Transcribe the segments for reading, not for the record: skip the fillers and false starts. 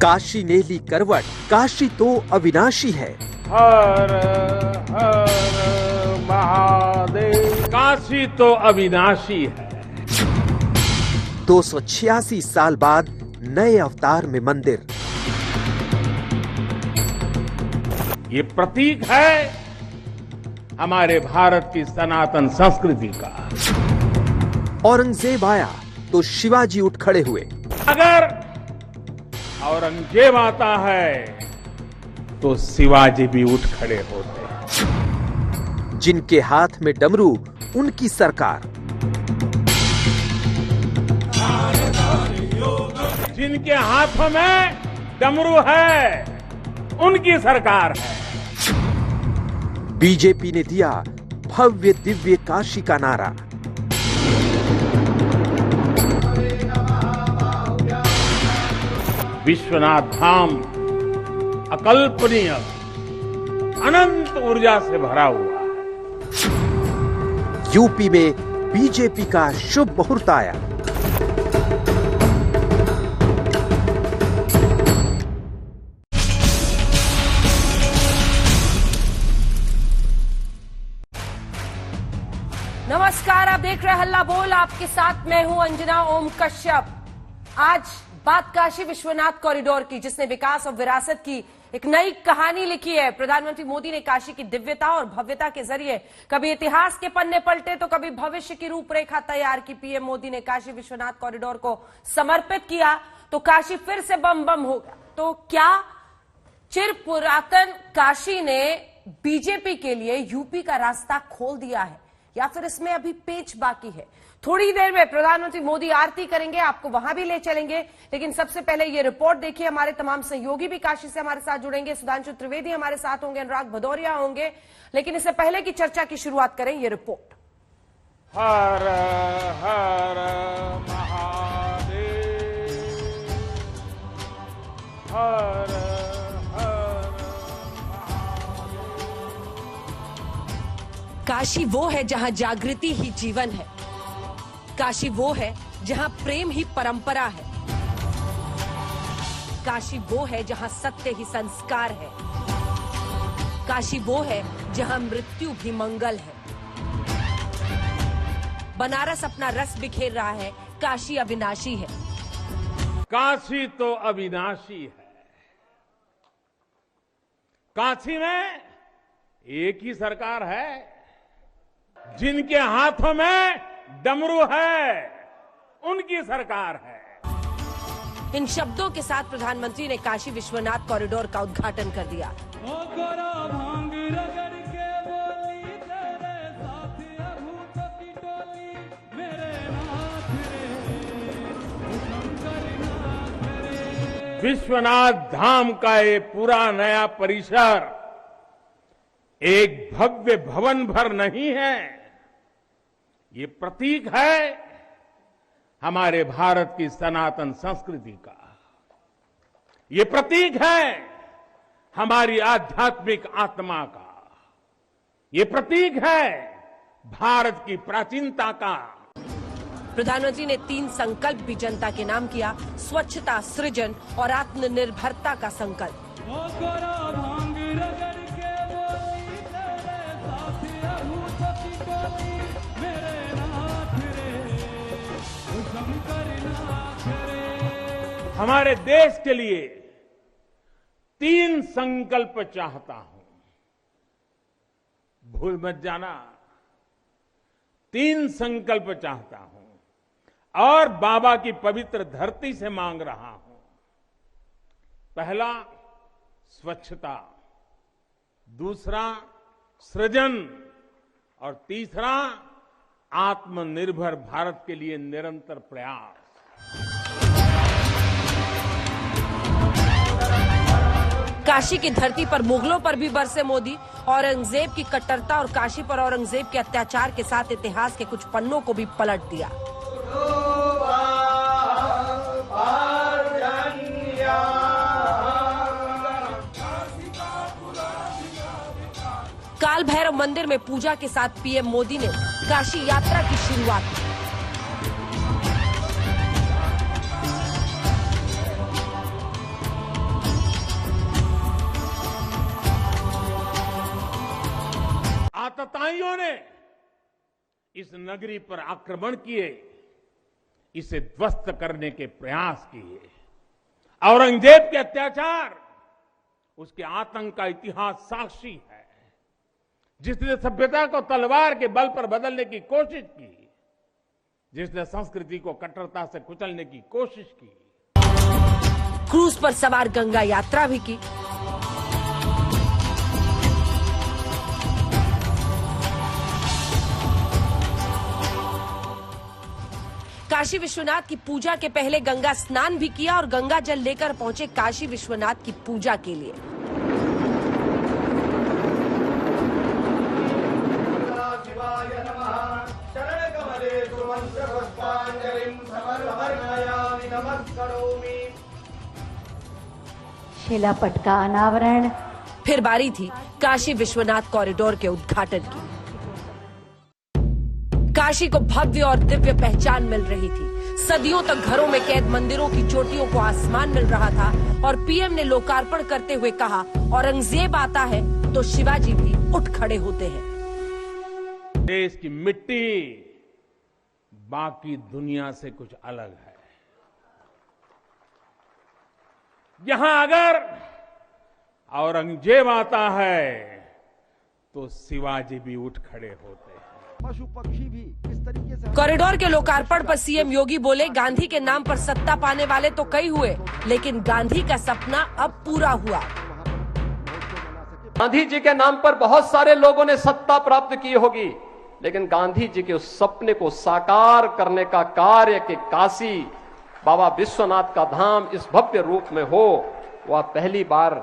काशी ने ली करवट, काशी तो अविनाशी है। हर हर महादेव, काशी तो अविनाशी है। 286 साल बाद नए अवतार में मंदिर। ये प्रतीक है हमारे भारत की सनातन संस्कृति का। औरंगजेब आया तो शिवाजी उठ खड़े हुए। अगर औरंगजेब आता है तो शिवाजी भी उठ खड़े होते हैं। जिनके हाथ में डमरू, उनकी सरकार। जिनके हाथों में डमरू है, उनकी सरकार है। बीजेपी ने दिया भव्य दिव्य काशी का नारा। विश्वनाथ धाम अकल्पनीय, अनंत ऊर्जा से भरा हुआ है। यूपी में बीजेपी का शुभ मुहूर्त आया। नमस्कार, आप देख रहे हैं हल्ला बोल। आपके साथ मैं हूं अंजना ओम कश्यप। आज बात काशी विश्वनाथ कॉरिडोर की, जिसने विकास और विरासत की एक नई कहानी लिखी है। प्रधानमंत्री मोदी ने काशी की दिव्यता और भव्यता के जरिए कभी इतिहास के पन्ने पलटे तो कभी भविष्य की रूपरेखा तैयार की। पीएम मोदी ने काशी विश्वनाथ कॉरिडोर को समर्पित किया तो काशी फिर से बम बम होगा। तो क्या चिर पुरातन काशी ने बीजेपी के लिए यूपी का रास्ता खोल दिया है, या फिर इसमें अभी पेच बाकी है? थोड़ी देर में प्रधानमंत्री मोदी आरती करेंगे, आपको वहां भी ले चलेंगे। लेकिन सबसे पहले ये रिपोर्ट देखिए। हमारे तमाम सहयोगी भी काशी से हमारे साथ जुड़ेंगे। सुधांशु त्रिवेदी हमारे साथ होंगे, अनुराग भदौरिया होंगे। लेकिन इससे पहले की चर्चा की शुरुआत करें ये रिपोर्ट। हर हर महादेव, हर हर काशी वो है जहां जागृति ही जीवन है। काशी वो है जहां प्रेम ही परंपरा है। काशी वो है जहां सत्य ही संस्कार है। काशी वो है जहां मृत्यु भी मंगल है। बनारस अपना रस बिखेर रहा है, काशी अविनाशी है। काशी तो अविनाशी है। काशी में एक ही सरकार है। जिनके हाथों में डमरू है, उनकी सरकार है। इन शब्दों के साथ प्रधानमंत्री ने काशी विश्वनाथ कॉरिडोर का उद्घाटन कर दिया। विश्वनाथ धाम का ये पूरा नया परिसर एक भव्य भवन भर नहीं है। ये प्रतीक है हमारे भारत की सनातन संस्कृति का। ये प्रतीक है हमारी आध्यात्मिक आत्मा का। ये प्रतीक है भारत की प्राचीनता का। प्रधानमंत्री ने 3 संकल्प भी जनता के नाम किया। स्वच्छता, सृजन और आत्मनिर्भरता का संकल्प। हमारे देश के लिए 3 संकल्प चाहता हूं, भूल मत जाना। 3 संकल्प चाहता हूं और बाबा की पवित्र धरती से मांग रहा हूं। पहला, स्वच्छता। दूसरा, सृजन। और तीसरा, आत्मनिर्भर भारत के लिए निरंतर प्रयास। काशी की धरती पर मुगलों पर भी बरसे मोदी। औरंगजेब की कट्टरता और काशी पर औरंगजेब के अत्याचार के साथ इतिहास के कुछ पन्नों को भी पलट दिया। काल भैरव मंदिर में पूजा के साथ पीएम मोदी ने काशी यात्रा की शुरुआत की। आतताइयों ने इस नगरी पर आक्रमण किए, इसे ध्वस्त करने के प्रयास किए। औरंगजेब के अत्याचार, उसके आतंक का इतिहास साक्षी है। जिसने सभ्यता को तलवार के बल पर बदलने की कोशिश की, जिसने संस्कृति को कट्टरता से कुचलने की कोशिश की। क्रूज पर सवार गंगा यात्रा भी की। काशी विश्वनाथ की पूजा के पहले गंगा स्नान भी किया और गंगा जल लेकर पहुंचे काशी विश्वनाथ की पूजा के लिए। शिलापट का अनावरण। फिर बारी थी काशी विश्वनाथ कॉरिडोर के उद्घाटन की। काशी को भव्य और दिव्य पहचान मिल रही थी। सदियों तक घरों में कैद मंदिरों की चोटियों को आसमान मिल रहा था और पीएम ने लोकार्पण करते हुए कहा, औरंगजेब आता है तो शिवाजी भी उठ खड़े होते हैं। देश की मिट्टी बाकी दुनिया से कुछ अलग है। यहां अगर औरंगजेब आता है तो शिवाजी भी उठ खड़े होते हैं। पशु पक्षी भी इस तरीके से। कॉरिडोर के लोकार्पण पर सीएम योगी बोले, गांधी के नाम पर सत्ता पाने वाले तो कई हुए, लेकिन गांधी का सपना अब पूरा हुआ। गांधी जी के नाम पर बहुत सारे लोगों ने सत्ता प्राप्त की होगी, लेकिन गांधी जी के उस सपने को साकार करने का कार्य कि काशी बाबा विश्वनाथ का धाम इस भव्य रूप में हो, वह पहली बार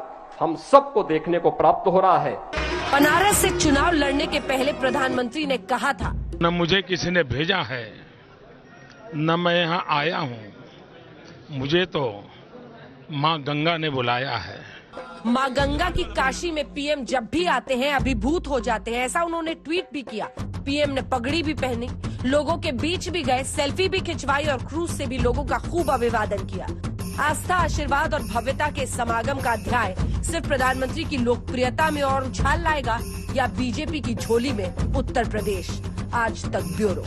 हम सबको देखने को प्राप्त हो रहा है। बनारस से चुनाव लड़ने के पहले प्रधानमंत्री ने कहा था, न मुझे किसी ने भेजा है, न मैं यहाँ आया हूँ, मुझे तो माँ गंगा ने बुलाया है। माँ गंगा की काशी में पीएम जब भी आते हैं अभिभूत हो जाते हैं, ऐसा उन्होंने ट्वीट भी किया। पीएम ने पगड़ी भी पहनी, लोगों के बीच भी गए, सेल्फी भी खिंचवाई और क्रूज से भी लोगों का खूब अभिवादन किया। आस्था, आशीर्वाद और भव्यता के समागम का अध्याय सिर्फ प्रधानमंत्री की लोकप्रियता में और उछाल लाएगा या बीजेपी की झोली में उत्तर प्रदेश? आज तक ब्यूरो।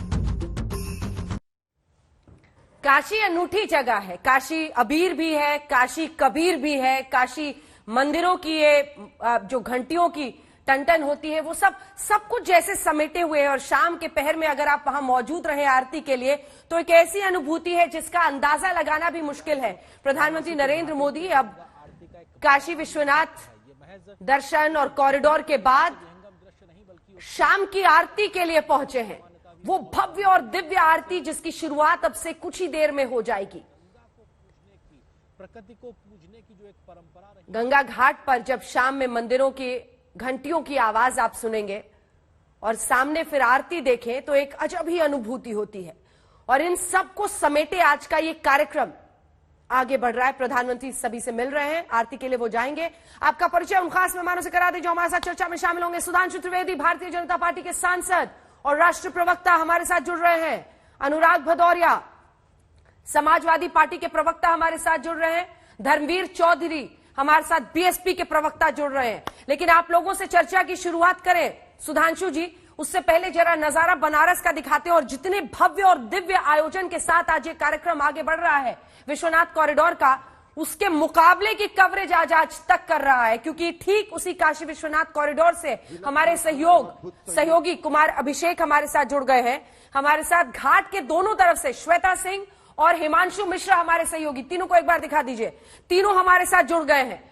काशी अनूठी जगह है। काशी अबीर भी है, काशी कबीर भी है। काशी मंदिरों की ये जो घंटियों की टन होती है, वो सब कुछ जैसे समेटे हुए हैं। और शाम के पहर में अगर आप वहां मौजूद रहे आरती के लिए, तो एक ऐसी अनुभूति है जिसका अंदाजा लगाना भी मुश्किल है। प्रधानमंत्री नरेंद्र मोदी अब काशी विश्वनाथ दर्शन और कॉरिडोर के बाद शाम की आरती के लिए पहुंचे हैं। वो भव्य और दिव्य आरती जिसकी शुरुआत अब से कुछ ही देर में हो जाएगी। गंगा घाट पर जब शाम में मंदिरों की घंटियों की आवाज आप सुनेंगे और सामने फिर आरती देखें, तो एक अजब ही अनुभूति होती है। और इन सबको समेटे आज का ये कार्यक्रम आगे बढ़ रहा है। प्रधानमंत्री सभी से मिल रहे हैं, आरती के लिए वो जाएंगे। आपका परिचय उन खास मेहमानों से करा दें जो हमारे साथ चर्चा में शामिल होंगे। सुधांशु त्रिवेदी, भारतीय जनता पार्टी के सांसद और राष्ट्रीय प्रवक्ता हमारे साथ जुड़ रहे हैं। अनुराग भदौरिया, समाजवादी पार्टी के प्रवक्ता हमारे साथ जुड़ रहे हैं। धर्मवीर चौधरी हमारे साथ बीएसपी के प्रवक्ता जुड़ रहे हैं। लेकिन आप लोगों से चर्चा की शुरुआत करें सुधांशु जी, उससे पहले जरा नजारा बनारस का दिखाते हैं और जितने भव्य और दिव्य आयोजन के साथ आज ये कार्यक्रम आगे बढ़ रहा है विश्वनाथ कॉरिडोर का, उसके मुकाबले की कवरेज आज तक कर रहा है। क्योंकि ठीक उसी काशी विश्वनाथ कॉरिडोर से हमारे सहयोगी कुमार अभिषेक हमारे साथ जुड़ गए हैं। हमारे साथ घाट के दोनों तरफ से श्वेता सिंह और हिमांशु मिश्रा हमारे सहयोगी, तीनों को एक बार दिखा दीजिए। तीनों हमारे साथ जुड़ गए हैं।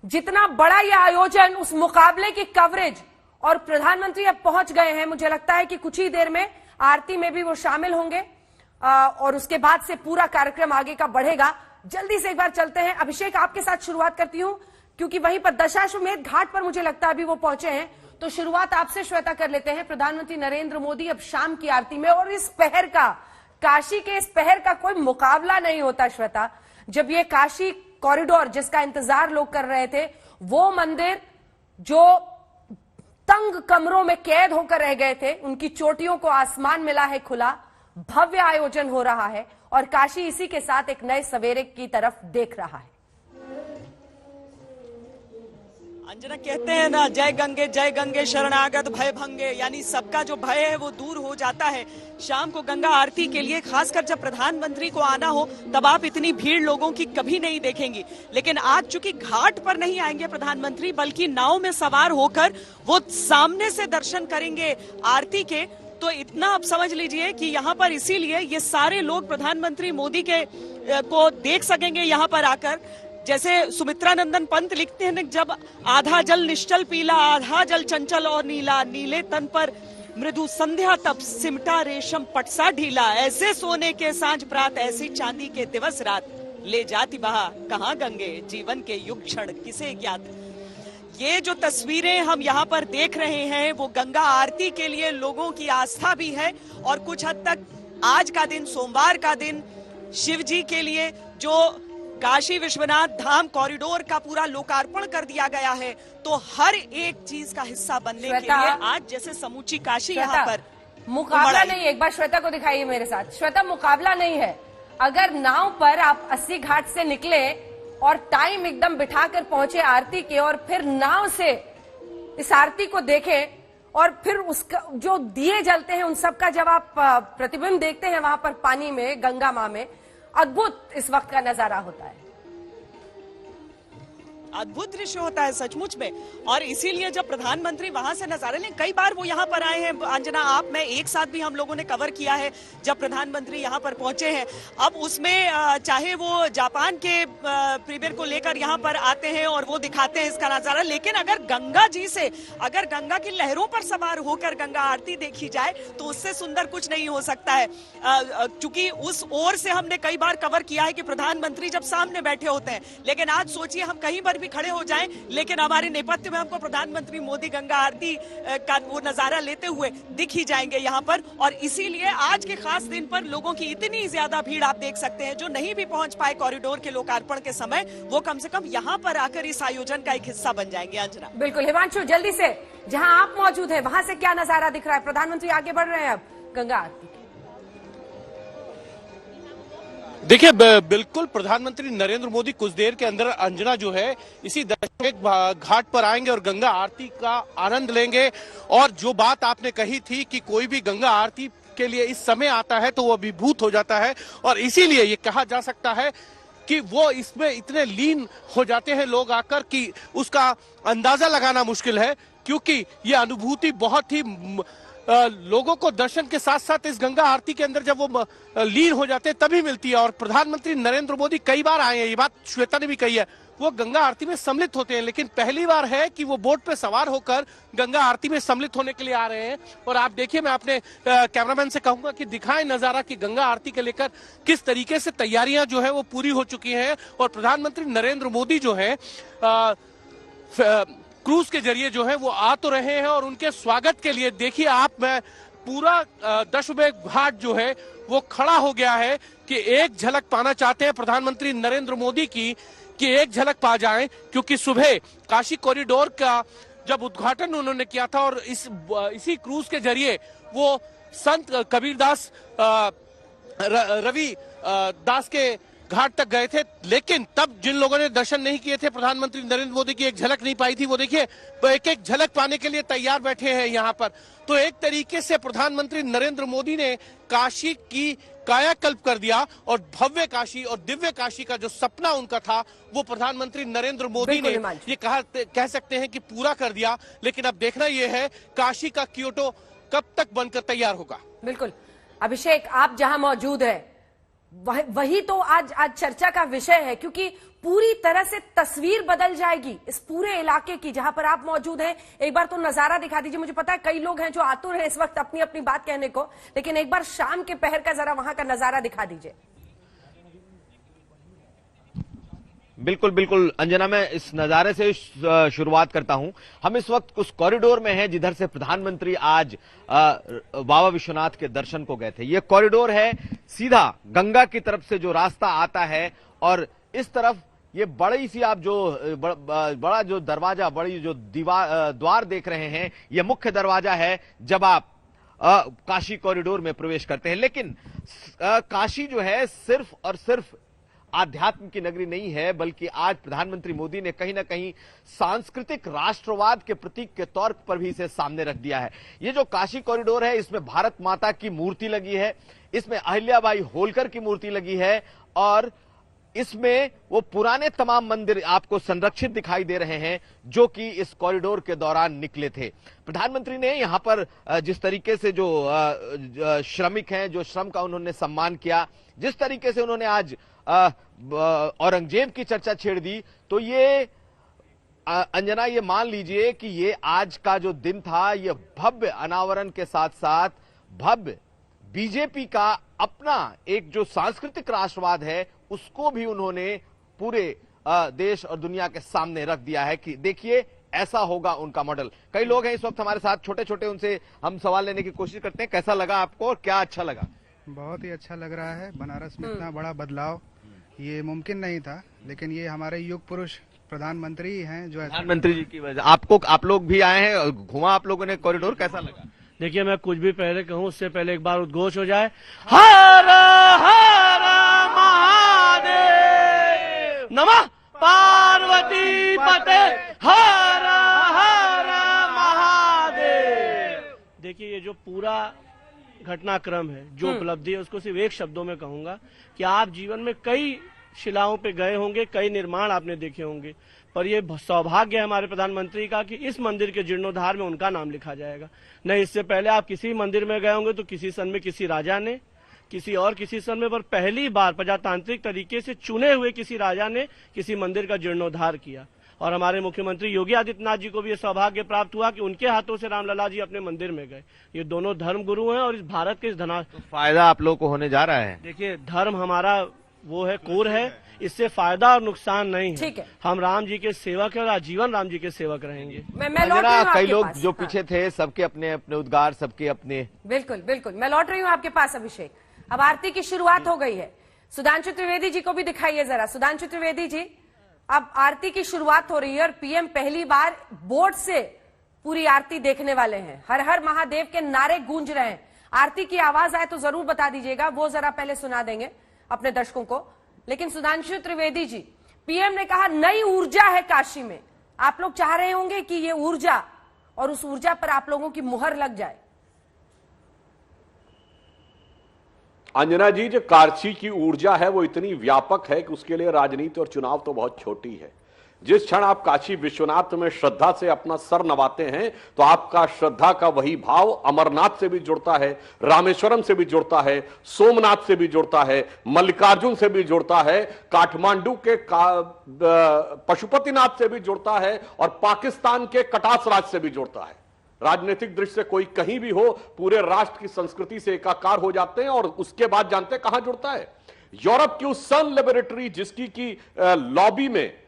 जितना बड़ा यह आयोजन, उस मुकाबले की कवरेज, और प्रधानमंत्री अब पहुंच गए हैं। मुझे लगता है कि कुछ ही देर में आरती में भी वो शामिल होंगे और उसके बाद से पूरा कार्यक्रम आगे का बढ़ेगा। जल्दी से एक बार चलते हैं। अभिषेक, आपके साथ शुरुआत करती हूं क्योंकि वहीं पर दशाश्वमेध घाट पर मुझे लगता है अभी वो पहुंचे हैं, तो शुरुआत आपसे श्वेता कर लेते हैं। प्रधानमंत्री नरेंद्र मोदी अब शाम की आरती में, और इस पहर का, काशी के इस पहर का कोई मुकाबला नहीं होता श्वेता। जब ये काशी कॉरिडोर जिसका इंतजार लोग कर रहे थे, वो मंदिर जो तंग कमरों में कैद होकर रह गए थे, उनकी चोटियों को आसमान मिला है खुला, भव्य आयोजन हो रहा है और काशी इसी के साथ एक नए सवेरे की तरफ देख रहा है। अंजना कहते हैं ना, जय गंगे शरणागत भय भंगे, यानी सबका जो भय है वो दूर हो जाता है शाम को गंगा आरती के लिए। खासकर जब प्रधानमंत्री को आना हो तब आप इतनी भीड़ लोगों की कभी नहीं देखेंगी। लेकिन आज चूंकि घाट पर नहीं आएंगे प्रधानमंत्री, बल्कि नाव में सवार होकर वो सामने से दर्शन करेंगे आरती के, तो इतना आप समझ लीजिए कि यहाँ पर इसीलिए ये सारे लोग प्रधानमंत्री मोदी के को देख सकेंगे यहाँ पर आकर। जैसे सुमित्रा नंदन पंत लिखते हैं, जब आधा जल निश्चल पीला, आधा जल चंचल और नीला, नीले तन पर मृदु संध्या तप, सिमटा रेशम पटसा ढीला, ऐसे सोने के सांझ प्रात, ऐसी चांदी के दिवस रात, ले जाती बहा कहाँ गंगे, जीवन के युग क्षण किसे ज्ञात। ये जो तस्वीरें हम यहाँ पर देख रहे हैं वो गंगा आरती के लिए लोगों की आस्था भी है, और कुछ हद तक आज का दिन, सोमवार का दिन, शिव जी के लिए जो काशी विश्वनाथ धाम कॉरिडोर का पूरा लोकार्पण कर दिया गया है, तो हर एक चीज का हिस्सा बनने के लिए आज जैसे समूची काशी यहाँ पर मुकाबला नहीं। एक बार श्वेता को दिखाइए मेरे साथ। श्वेता, मुकाबला नहीं है। अगर नाव पर आप 80 घाट से निकले और टाइम एकदम बिठाकर पहुंचे आरती के, और फिर नाव से इस आरती को देखें, और फिर उसका जो दिए जलते हैं उन सब का जब आप प्रतिबिंब देखते हैं वहां पर पानी में, गंगा मां में, अद्भुत इस वक्त का नजारा होता है। अद्भुत दृश्य होता है सचमुच में। और इसीलिए जब प्रधानमंत्री वहां से नजारे लें, कई बार वो यहाँ पर आए हैं अंजना, आप मैं एक साथ भी हम लोगों ने कवर किया है जब प्रधानमंत्री यहाँ पर पहुंचे हैं। अब उसमें चाहे वो जापान के प्रीमियर को लेकर यहाँ पर आते हैं और वो दिखाते हैं इसका नजारा, लेकिन अगर गंगा जी से, अगर गंगा की लहरों पर सवार होकर गंगा आरती देखी जाए तो उससे सुंदर कुछ नहीं हो सकता है। चूंकि उस ओर से हमने कई बार कवर किया है कि प्रधानमंत्री जब सामने बैठे होते हैं, लेकिन आज सोचिए हम कहीं पर भी खड़े हो जाएं, लेकिन हमारे नेपथ्य में हमको प्रधानमंत्री मोदी गंगा आरती का वो नजारा लेते हुए दिख ही जाएंगे यहाँ पर। और इसीलिए आज के खास दिन पर लोगों की इतनी ज्यादा भीड़ आप देख सकते हैं। जो नहीं भी पहुंच पाए कॉरिडोर के लोकार्पण के समय, वो कम से कम यहाँ पर आकर इस आयोजन का एक हिस्सा बन जाएंगे। अंजना। बिल्कुल। हिमांशु, जल्दी से जहां आप मौजूद हैं वहां से क्या नजारा दिख रहा है? प्रधानमंत्री आगे बढ़ रहे हैं अब गंगा आरती। देखिए, बिल्कुल प्रधानमंत्री नरेंद्र मोदी कुछ देर के अंदर अंजना जो है इसी दशमेश घाट पर आएंगे और गंगा आरती का आनंद लेंगे। और जो बात आपने कही थी कि कोई भी गंगा आरती के लिए इस समय आता है तो वो अभिभूत हो जाता है, और इसीलिए ये कहा जा सकता है कि वो इसमें इतने लीन हो जाते हैं लोग आकर कि उसका अंदाजा लगाना मुश्किल है, क्योंकि ये अनुभूति बहुत ही लोगों को दर्शन के साथ साथ इस गंगा आरती के अंदर जब वो लीन हो जाते हैं तभी मिलती है। और प्रधानमंत्री नरेंद्र मोदी कई बार आए हैं, ये बात श्वेता ने भी कही है, वो गंगा आरती में सम्मिलित होते हैं, लेकिन पहली बार है कि वो बोट पे सवार होकर गंगा आरती में सम्मिलित होने के लिए आ रहे हैं। और आप देखिए, मैं अपने कैमरामैन से कहूंगा कि दिखाएं नजारा कि गंगा आरती के लेकर किस तरीके से तैयारियां जो है वो पूरी हो चुकी हैं। और प्रधानमंत्री नरेंद्र मोदी जो है क्रूज के जरिए जो है वो आ तो रहे हैं, और उनके स्वागत के लिए देखिए आप, मैं पूरा दशमेश घाट जो है वो खड़ा हो गया है कि एक झलक पाना चाहते हैं प्रधानमंत्री नरेंद्र मोदी की, कि एक झलक पा जाएं, क्योंकि सुबह काशी कॉरिडोर का जब उद्घाटन उन्होंने किया था और इसी क्रूज के जरिए वो संत कबीरदास रवि दास के घाट तक गए थे। लेकिन तब जिन लोगों ने दर्शन नहीं किए थे प्रधानमंत्री नरेंद्र मोदी की, एक झलक नहीं पाई थी, वो देखिए एक एक झलक पाने के लिए तैयार बैठे हैं यहाँ पर। तो एक तरीके से प्रधानमंत्री नरेंद्र मोदी ने काशी की कायाकल्प कर दिया, और भव्य काशी और दिव्य काशी का जो सपना उनका था वो प्रधानमंत्री नरेंद्र मोदी ने ये कह सकते हैं कि पूरा कर दिया। लेकिन अब देखना यह है काशी का क्योटो कब तक बनकर तैयार होगा। बिल्कुल। अभिषेक, आप जहां मौजूद है वही तो आज चर्चा का विषय है, क्योंकि पूरी तरह से तस्वीर बदल जाएगी इस पूरे इलाके की जहां पर आप मौजूद हैं। एक बार तो नजारा दिखा दीजिए। मुझे पता है कई लोग हैं जो आतुर हैं इस वक्त अपनी अपनी बात कहने को, लेकिन एक बार शाम के पहर का जरा वहां का नजारा दिखा दीजिए। बिल्कुल बिल्कुल अंजना, मैं इस नजारे से शुरुआत करता हूं। हम इस वक्त उस कॉरिडोर में हैं जिधर से प्रधानमंत्री आज बाबा विश्वनाथ के दर्शन को गए थे। ये कॉरिडोर है सीधा गंगा की तरफ से जो रास्ता आता है, और इस तरफ ये बड़ी सी आप जो बड़ा जो दरवाजा, बड़ी जो द्वार देख रहे हैं, ये मुख्य दरवाजा है जब आप काशी कॉरिडोर में प्रवेश करते हैं। लेकिन काशी जो है सिर्फ और सिर्फ आध्यात्म की नगरी नहीं है, बल्कि आज प्रधानमंत्री मोदी ने कहीं ना कहीं सांस्कृतिक राष्ट्रवाद के प्रतीक के तौर पर भी इसे सामने रख दिया है। ये जो काशी कॉरिडोर है, इसमें भारत माता की मूर्ति लगी है, इसमें अहिल्याबाई होलकर की मूर्ति लगी है और इसमें वो पुराने तमाम मंदिर आपको संरक्षित दिखाई दे रहे हैं जो कि इस कॉरिडोर के दौरान निकले थे। प्रधानमंत्री ने यहां पर जिस तरीके से जो श्रमिक हैं, जो श्रम का उन्होंने सम्मान किया, जिस तरीके से उन्होंने आज औरंगजेब की चर्चा छेड़ दी, तो ये अंजना ये मान लीजिए कि ये आज का जो दिन था, ये भव्य अनावरण के साथ साथ भव्य बीजेपी का अपना एक जो सांस्कृतिक राष्ट्रवाद है उसको भी उन्होंने पूरे देश और दुनिया के सामने रख दिया है कि देखिए ऐसा होगा उनका मॉडल। कई लोग हैं इस वक्त हमारे साथ, छोटे छोटे, उनसे हम सवाल लेने की कोशिश करते हैं। कैसा लगा आपको और क्या अच्छा लगा? बहुत ही अच्छा लग रहा है। बनारस में इतना बड़ा बदलाव ये मुमकिन नहीं था, लेकिन ये हमारे युग पुरुष प्रधानमंत्री हैं जो प्रधानमंत्री जी की वजह। आप लोग भी आए हैं, घुमा आप लोगों ने कॉरिडोर, कैसा लगा? देखिए, मैं कुछ भी पहले कहूं उससे पहले एक बार उद्घोष हो जाए, हर हर महादेव, नमः पार्वती पते, हर हर महादेव। देखिए, ये जो पूरा घटनाक्रम है, जो उपलब्धि है, उसको सिर्फ एक शब्दों में कहूंगा कि आप जीवन में कई शिलाओं पे गए होंगे, कई निर्माण आपने देखे होंगे, पर यह सौभाग्य है हमारे प्रधानमंत्री का कि इस मंदिर के जीर्णोद्धार में उनका नाम लिखा जाएगा। नहीं, इससे पहले आप किसी मंदिर में गए होंगे तो किसी सन में किसी राजा ने, किसी सन में, पर पहली बार प्रजातांत्रिक तरीके से चुने हुए किसी राजा ने किसी मंदिर का जीर्णोद्धार किया। और हमारे मुख्यमंत्री योगी आदित्यनाथ जी को भी यह सौभाग्य प्राप्त हुआ कि उनके हाथों से रामलला जी अपने मंदिर में गए। ये दोनों धर्म गुरु हैं और इस भारत के इस फायदा आप लोगों को होने जा रहा है। देखिए, धर्म हमारा वो है, कोर है, इससे फायदा और नुकसान नहीं है। ठीक है, हम राम जी के सेवक हैं और आजीवन राम जी के सेवक रहेंगे। मैं लौट रही हूं कई लोग जो हाँ। पीछे थे, सबके अपने अपने उद्गार, सबके अपने। बिल्कुल बिल्कुल, मैं लौट रही हूं आपके पास अभिषेक। अब आरती की शुरुआत हो गई है, सुधांशु त्रिवेदी जी को भी दिखाइए जरा। सुधांशु त्रिवेदी जी, अब आरती की शुरुआत हो रही है और पीएम पहली बार बोर्ड से पूरी आरती देखने वाले हैं। हर हर महादेव के नारे गूंज रहे हैं। आरती की आवाज आए तो जरूर बता दीजिएगा, वो जरा पहले सुना देंगे अपने दर्शकों को। लेकिन सुधांशु त्रिवेदी जी, पीएम ने कहा नई ऊर्जा है काशी में। आप लोग चाह रहे होंगे कि ये ऊर्जा और उस ऊर्जा पर आप लोगों की मुहर लग जाए। अंजना जी, जो काशी की ऊर्जा है वो इतनी व्यापक है कि उसके लिए राजनीति और चुनाव तो बहुत छोटी है। जिस क्षण आप काशी विश्वनाथ में श्रद्धा से अपना सर नवाते हैं तो आपका श्रद्धा का वही भाव अमरनाथ से भी जुड़ता है, रामेश्वरम से भी जुड़ता है, सोमनाथ से भी जुड़ता है, मल्लिकार्जुन से भी जुड़ता है, काठमांडू के पशुपतिनाथ से भी जुड़ता है और पाकिस्तान के कटास राज से भी जुड़ता है। राजनीतिक दृष्टि से कोई कहीं भी हो, पूरे राष्ट्र की संस्कृति से एकाकार हो जाते हैं और उसके बाद जानते हैं कहां जुड़ता है। यूरोप की उस सन लेबोरेटरी जिसकी की लॉबी में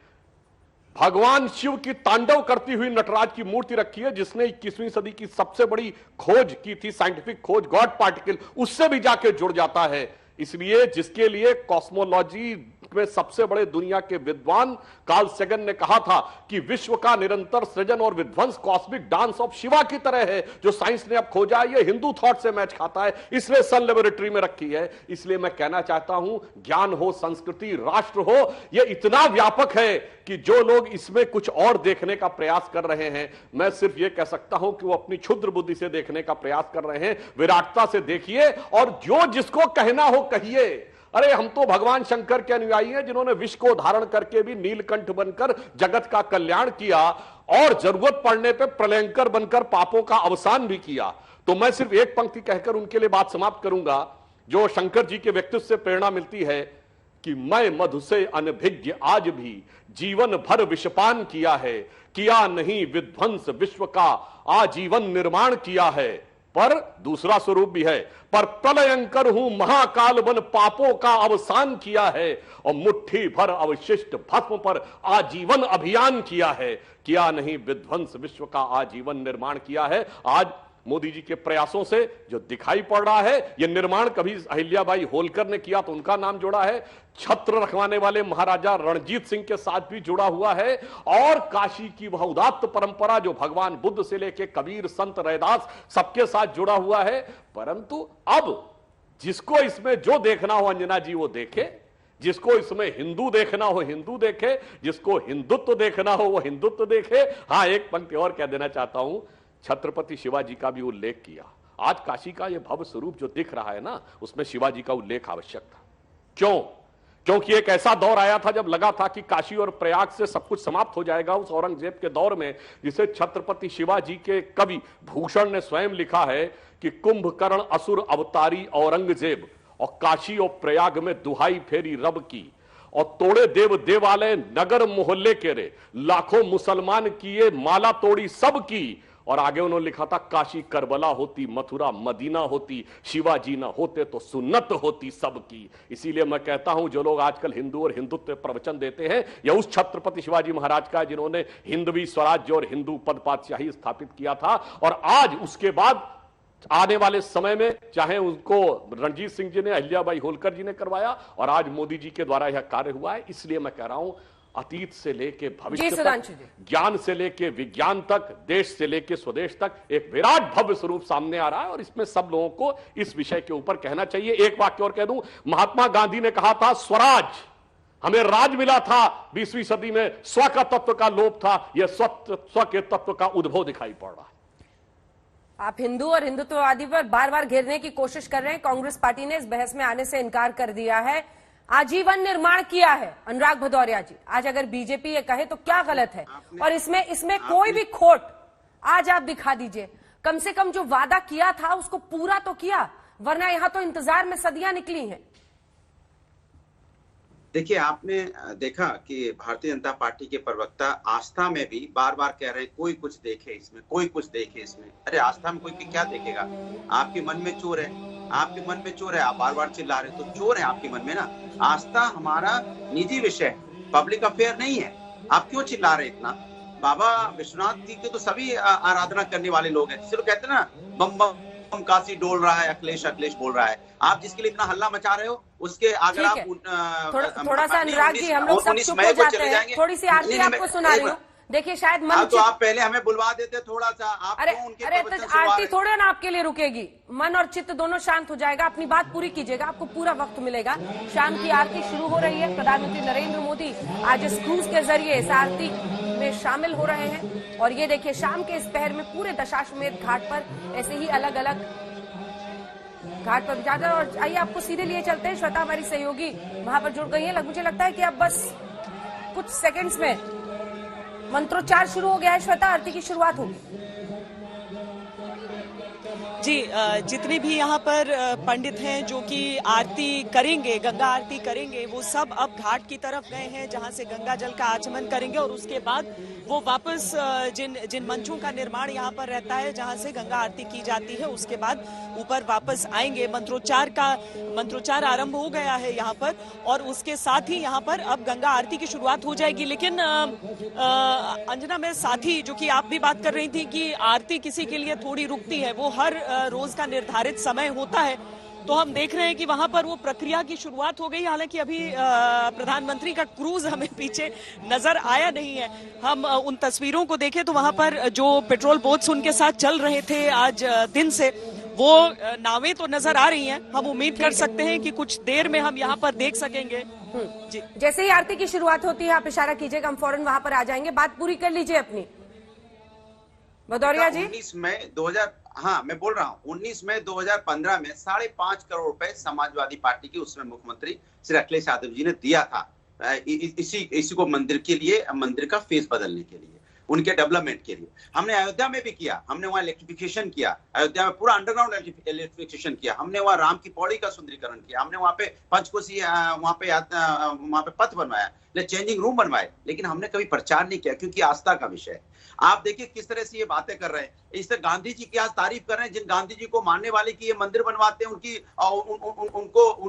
भगवान शिव की तांडव करती हुई नटराज की मूर्ति रखी है, जिसने 21वीं सदी की सबसे बड़ी खोज की थी, साइंटिफिक खोज, गॉड पार्टिकल, उससे भी जाके जुड़ जाता है। इसलिए जिसके लिए कॉस्मोलॉजी में सबसे बड़े दुनिया के विद्वान कार्ल सेगन ने कहा था कि विश्व का निरंतर सृजन और विध्वंस कॉस्मिक डांस ऑफ शिवा की तरह है, जो साइंस ने अब खोजा है, ये हिंदू थॉट से मैच खाता है, इसलिए सन लेबोरेटरी में रखी है। इसलिए मैं कहना चाहता हूं, ज्ञान हो, संस्कृति, राष्ट्र हो, यह इतना व्यापक है कि जो लोग इसमें कुछ और देखने का प्रयास कर रहे हैं, मैं सिर्फ यह कह सकता हूं कि वो अपनी क्षुद्र बुद्धि से देखने का प्रयास कर रहे हैं। विराटता से देखिए और जो जिसको कहना हो कहिए। अरे हम तो भगवान शंकर के अनुयायी हैं, जिन्होंने विष को धारण करके भी नीलकंठ बनकर जगत का कल्याण किया और जरूरत पड़ने पे प्रलयंकर बनकर पापों का अवसान भी किया। तो मैं सिर्फ एक पंक्ति कहकर उनके लिए बात समाप्त करूंगा, जो शंकर जी के व्यक्तित्व से प्रेरणा मिलती है कि मैं मधु से अनभिज्ञ आज भी जीवन भर विषपान किया है, किया नहीं विध्वंस विश्व का आजीवन निर्माण किया है। पर दूसरा स्वरूप भी है, पर प्रलयंकर हूं महाकाल बन पापों का अवसान किया है और मुट्ठी भर अवशिष्ट भस्म पर आजीवन अभियान किया है, किया नहीं विध्वंस विश्व का आजीवन निर्माण किया है। आज मोदी जी के प्रयासों से जो दिखाई पड़ रहा है, यह निर्माण कभी अहिल्याबाई होलकर ने किया तो उनका नाम जुड़ा है, छत्र रखवाने वाले महाराजा रणजीत सिंह के साथ भी जुड़ा हुआ है, और काशी की वह उदात्त परंपरा जो भगवान बुद्ध से लेकर कबीर, संत, रैदास सबके साथ जुड़ा हुआ है। परंतु अब जिसको इसमें जो देखना हो अंजना जी वो देखे, जिसको इसमें हिंदू देखना हो हिंदू देखे, जिसको हिंदुत्व देखना हो वो हिंदुत्व देखे। हां, एक पंक्ति और कह देना चाहता हूं, छत्रपति शिवाजी का भी उल्लेख किया। आज काशी का ये भव्य स्वरूप जो दिख रहा है ना, उसमें शिवाजी का उल्लेख आवश्यक था। क्यों? क्योंकि एक ऐसा दौर आया था जब लगा था कि काशी और प्रयाग से सब कुछ समाप्त हो जाएगा। उस औरंगजेब के दौर में, जिसे छत्रपति शिवाजी के कवि भूषण ने स्वयं लिखा है कि कुंभकर्ण असुर अवतारी औरंगजेब, और काशी और प्रयाग में दुहाई फेरी रब की, और तोड़े देव देवालय नगर मोहल्ले के रे, लाखों मुसलमान किए माला तोड़ी सब की। और आगे उन्होंने लिखा था, काशी करबला होती, मथुरा मदीना होती, शिवाजी ना होते तो सुन्नत होती सबकी। इसीलिए मैं कहता हूं, जो लोग आजकल हिंदू और हिंदुत्व प्रवचन देते हैं, यह उस छत्रपति शिवाजी महाराज का है जिन्होंने हिंदवी स्वराज्य और हिंदू पद पातशाही स्थापित किया था। और आज उसके बाद आने वाले समय में, चाहे उनको रणजीत सिंह जी ने, अहिल्याबाई होलकर जी ने करवाया, और आज मोदी जी के द्वारा यह कार्य हुआ है। इसलिए मैं कह रहा हूं, अतीत से लेके भविष्य तक, ज्ञान से लेके विज्ञान तक, देश से लेके स्वदेश तक एक विराट भव्य स्वरूप सामने आ रहा है। और इसमें सब लोगों को इस विषय के ऊपर कहना चाहिए। एक वाक्य और कह दूं, महात्मा गांधी ने कहा था, स्वराज, हमें राज मिला था 20वीं सदी में, स्व का तत्व का लोप था, यह स्व के तत्व का उद्भव दिखाई पड़ रहा है। आप हिंदू और हिंदुत्ववादी पर बार बार घेरने की कोशिश कर रहे हैं। कांग्रेस पार्टी ने इस बहस में आने से इनकार कर दिया है। आजीवन निर्माण किया है अनुराग भदौरिया जी। आज अगर बीजेपी ये कहे तो क्या गलत है? और इसमें कोई भी खोट आज आप दिखा दीजिए। कम से कम जो वादा किया था उसको पूरा तो किया, वरना यहां तो इंतजार में सदियां निकली हैं। देखिए, आपने देखा कि भारतीय जनता पार्टी के प्रवक्ता आस्था में भी बार बार कह रहे हैं, कोई कुछ देखे इसमें, कोई कुछ देखे इसमें। अरे आस्था में कोई क्या देखेगा? आपके मन में चोर है, आपके मन में चोर है, आप बार बार चिल्ला रहे, तो चोर है आपके मन में ना। आस्था हमारा निजी विषय है, पब्लिक अफेयर नहीं है। आप क्यों चिल्ला रहे इतना? बाबा विश्वनाथ जी के तो सभी आराधना करने वाले लोग हैं। सिर्फ कहते हैं ना, बम बम काशी डोल रहा है, अखिलेश अखिलेश बोल रहा है। आप जिसके लिए इतना हल्ला मचा रहे हो, उसके अगर आप थोड़ा सा अनुराग जी, हम लोग सब चुप हो जाते हैं। थोड़ी सी आरती आपको सुना रही हूँ। देखिए, शायद मन तो आप पहले हमें बुलवा देते थोड़ा सा। आप अरे आरती थोड़ा ना आपके लिए रुकेगी, मन और चित्त दोनों शांत हो जाएगा। अपनी बात पूरी कीजिएगा, आपको पूरा वक्त मिलेगा। शाम की आरती शुरू हो रही है। प्रधानमंत्री नरेंद्र मोदी आज इस क्रूज के जरिए इस आरती में शामिल हो रहे हैं। और ये देखिए, शाम के इस पहर में पूरे दशाश्वमेध घाट पर ऐसे ही अलग अलग घाट पर जाकर, और आइए आपको सीधे लिए चलते हैं। श्वेता हमारी सहयोगी वहां पर जुड़ गई है। मुझे लगता है कि अब बस कुछ सेकंड्स में मंत्रोच्चार शुरू हो गया है। श्वेता, आरती की शुरुआत होगी। जी, जितने भी यहाँ पर पंडित हैं जो कि आरती करेंगे, गंगा आरती करेंगे, वो सब अब घाट की तरफ गए हैं जहाँ से गंगा जल का आचमन करेंगे। और उसके बाद वो वापस जिन मंचों का निर्माण यहाँ पर रहता है जहाँ से गंगा आरती की जाती है, उसके बाद ऊपर वापस आएंगे। मंत्रोच्चार आरंभ हो गया है यहाँ पर, और उसके साथ ही यहाँ पर अब गंगा आरती की शुरुआत हो जाएगी। लेकिन अंजना, मैं साथ ही जो कि आप भी बात कर रही थी कि आरती किसी के लिए थोड़ी रुकती है, वो हर रोज का निर्धारित समय होता है। तो हम देख रहे हैं कि वहां पर वो प्रक्रिया की शुरुआत हो गई। हालांकि अभी प्रधानमंत्री का क्रूज हमें पीछे नजर आया नहीं है। हम उन तस्वीरों को देखें तो वहां पर जो पेट्रोल बोट्स उनके साथ चल रहे थे आज दिन से, वो नावें तो नजर आ रही हैं। हम उम्मीद कर सकते हैं कि कुछ देर में हम यहाँ पर देख सकेंगे। जी, जैसे ही आरती की शुरुआत होती है आप इशारा कीजिएगा, हम फौरन वहां पर आ जाएंगे। बात पूरी कर लीजिए अपनी, भदौरिया जी। 19 मई 2000, हाँ मैं बोल रहा हूँ, 19 मई 2015 में 5.5 करोड़ रुपए समाजवादी पार्टी के उसमें मुख्यमंत्री श्री अखिलेश यादव जी ने दिया था इसी को मंदिर के लिए, मंदिर का फेस बदलने के लिए, उनके डेवलपमेंट के लिए। हमने अयोध्या में भी किया, हमने वहाँ इलेक्ट्रिफिकेशन किया, अयोध्या में पूरा अंडरग्राउंड इलेक्ट्रिफिकेशन किया, हमने वहाँ राम की पौड़ी का सुंदरीकरण किया, हमने वहाँ पे पंचकोसी वहाँ पे पथ बनवाया, चेंजिंग रूम बनवाए। लेकिन हमने कभी प्रचार नहीं किया क्योंकि आस्था का विषय है। आप देखिए किस तरह से ये बातें कर रहे हैं। इससे गांधी जी की आज तारीफ कर रहे हैं, जिन गांधी जी को मानने वाले की ये मंदिर बनवाते हैं,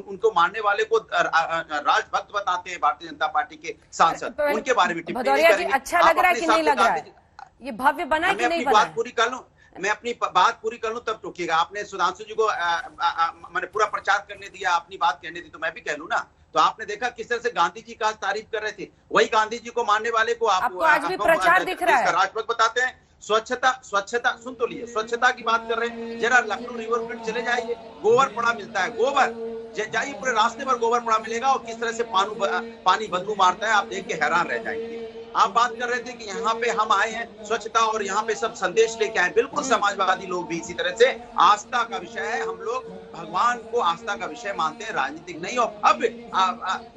उनको मानने वाले को राजभक्त बताते हैं भारतीय जनता पार्टी के सांसद, उनके बारे में टिप्पणी करेंगे। अच्छा लग रहा है कि नहीं लग रहा है? ये भव्य बना है कि नहीं बना? बात पूरी कर लूं, मैं अपनी बात पूरी कर लूं तब टोकिएगा। आपने सुधांशु जी को मैंने पूरा प्रचार करने दिया, अपनी बात कहने दी, तो मैं भी कह लूं ना। तो आपने देखा किस तरह से गांधी जी का तारीफ कर रहे थे, वही गांधी जी को मानने वाले को आपको आज भी प्रचार दिख रहा है। राजभक्त बताते हैं। स्वच्छता सुन तो लिए, स्वच्छता की बात कर रहे हैं। जरा लखनऊ रिवर फ्रंट चले जाइए, गोबर पड़ा मिलता है, गोबर जाइए पूरे रास्ते पर गोबर पड़ा मिलेगा और किस तरह से पानी बदबू मारता है, आप देख के हैरान रह जाएंगे। आप बात कर रहे थे कि यहाँ पे हम आए हैं स्वच्छता और यहाँ पे सब संदेश लेके आए, बिल्कुल समाजवादी लोग भी इसी तरह से आस्था का विषय है। हम लोग भगवान को आस्था का विषय मानते हैं, राजनीतिक नहीं, और अब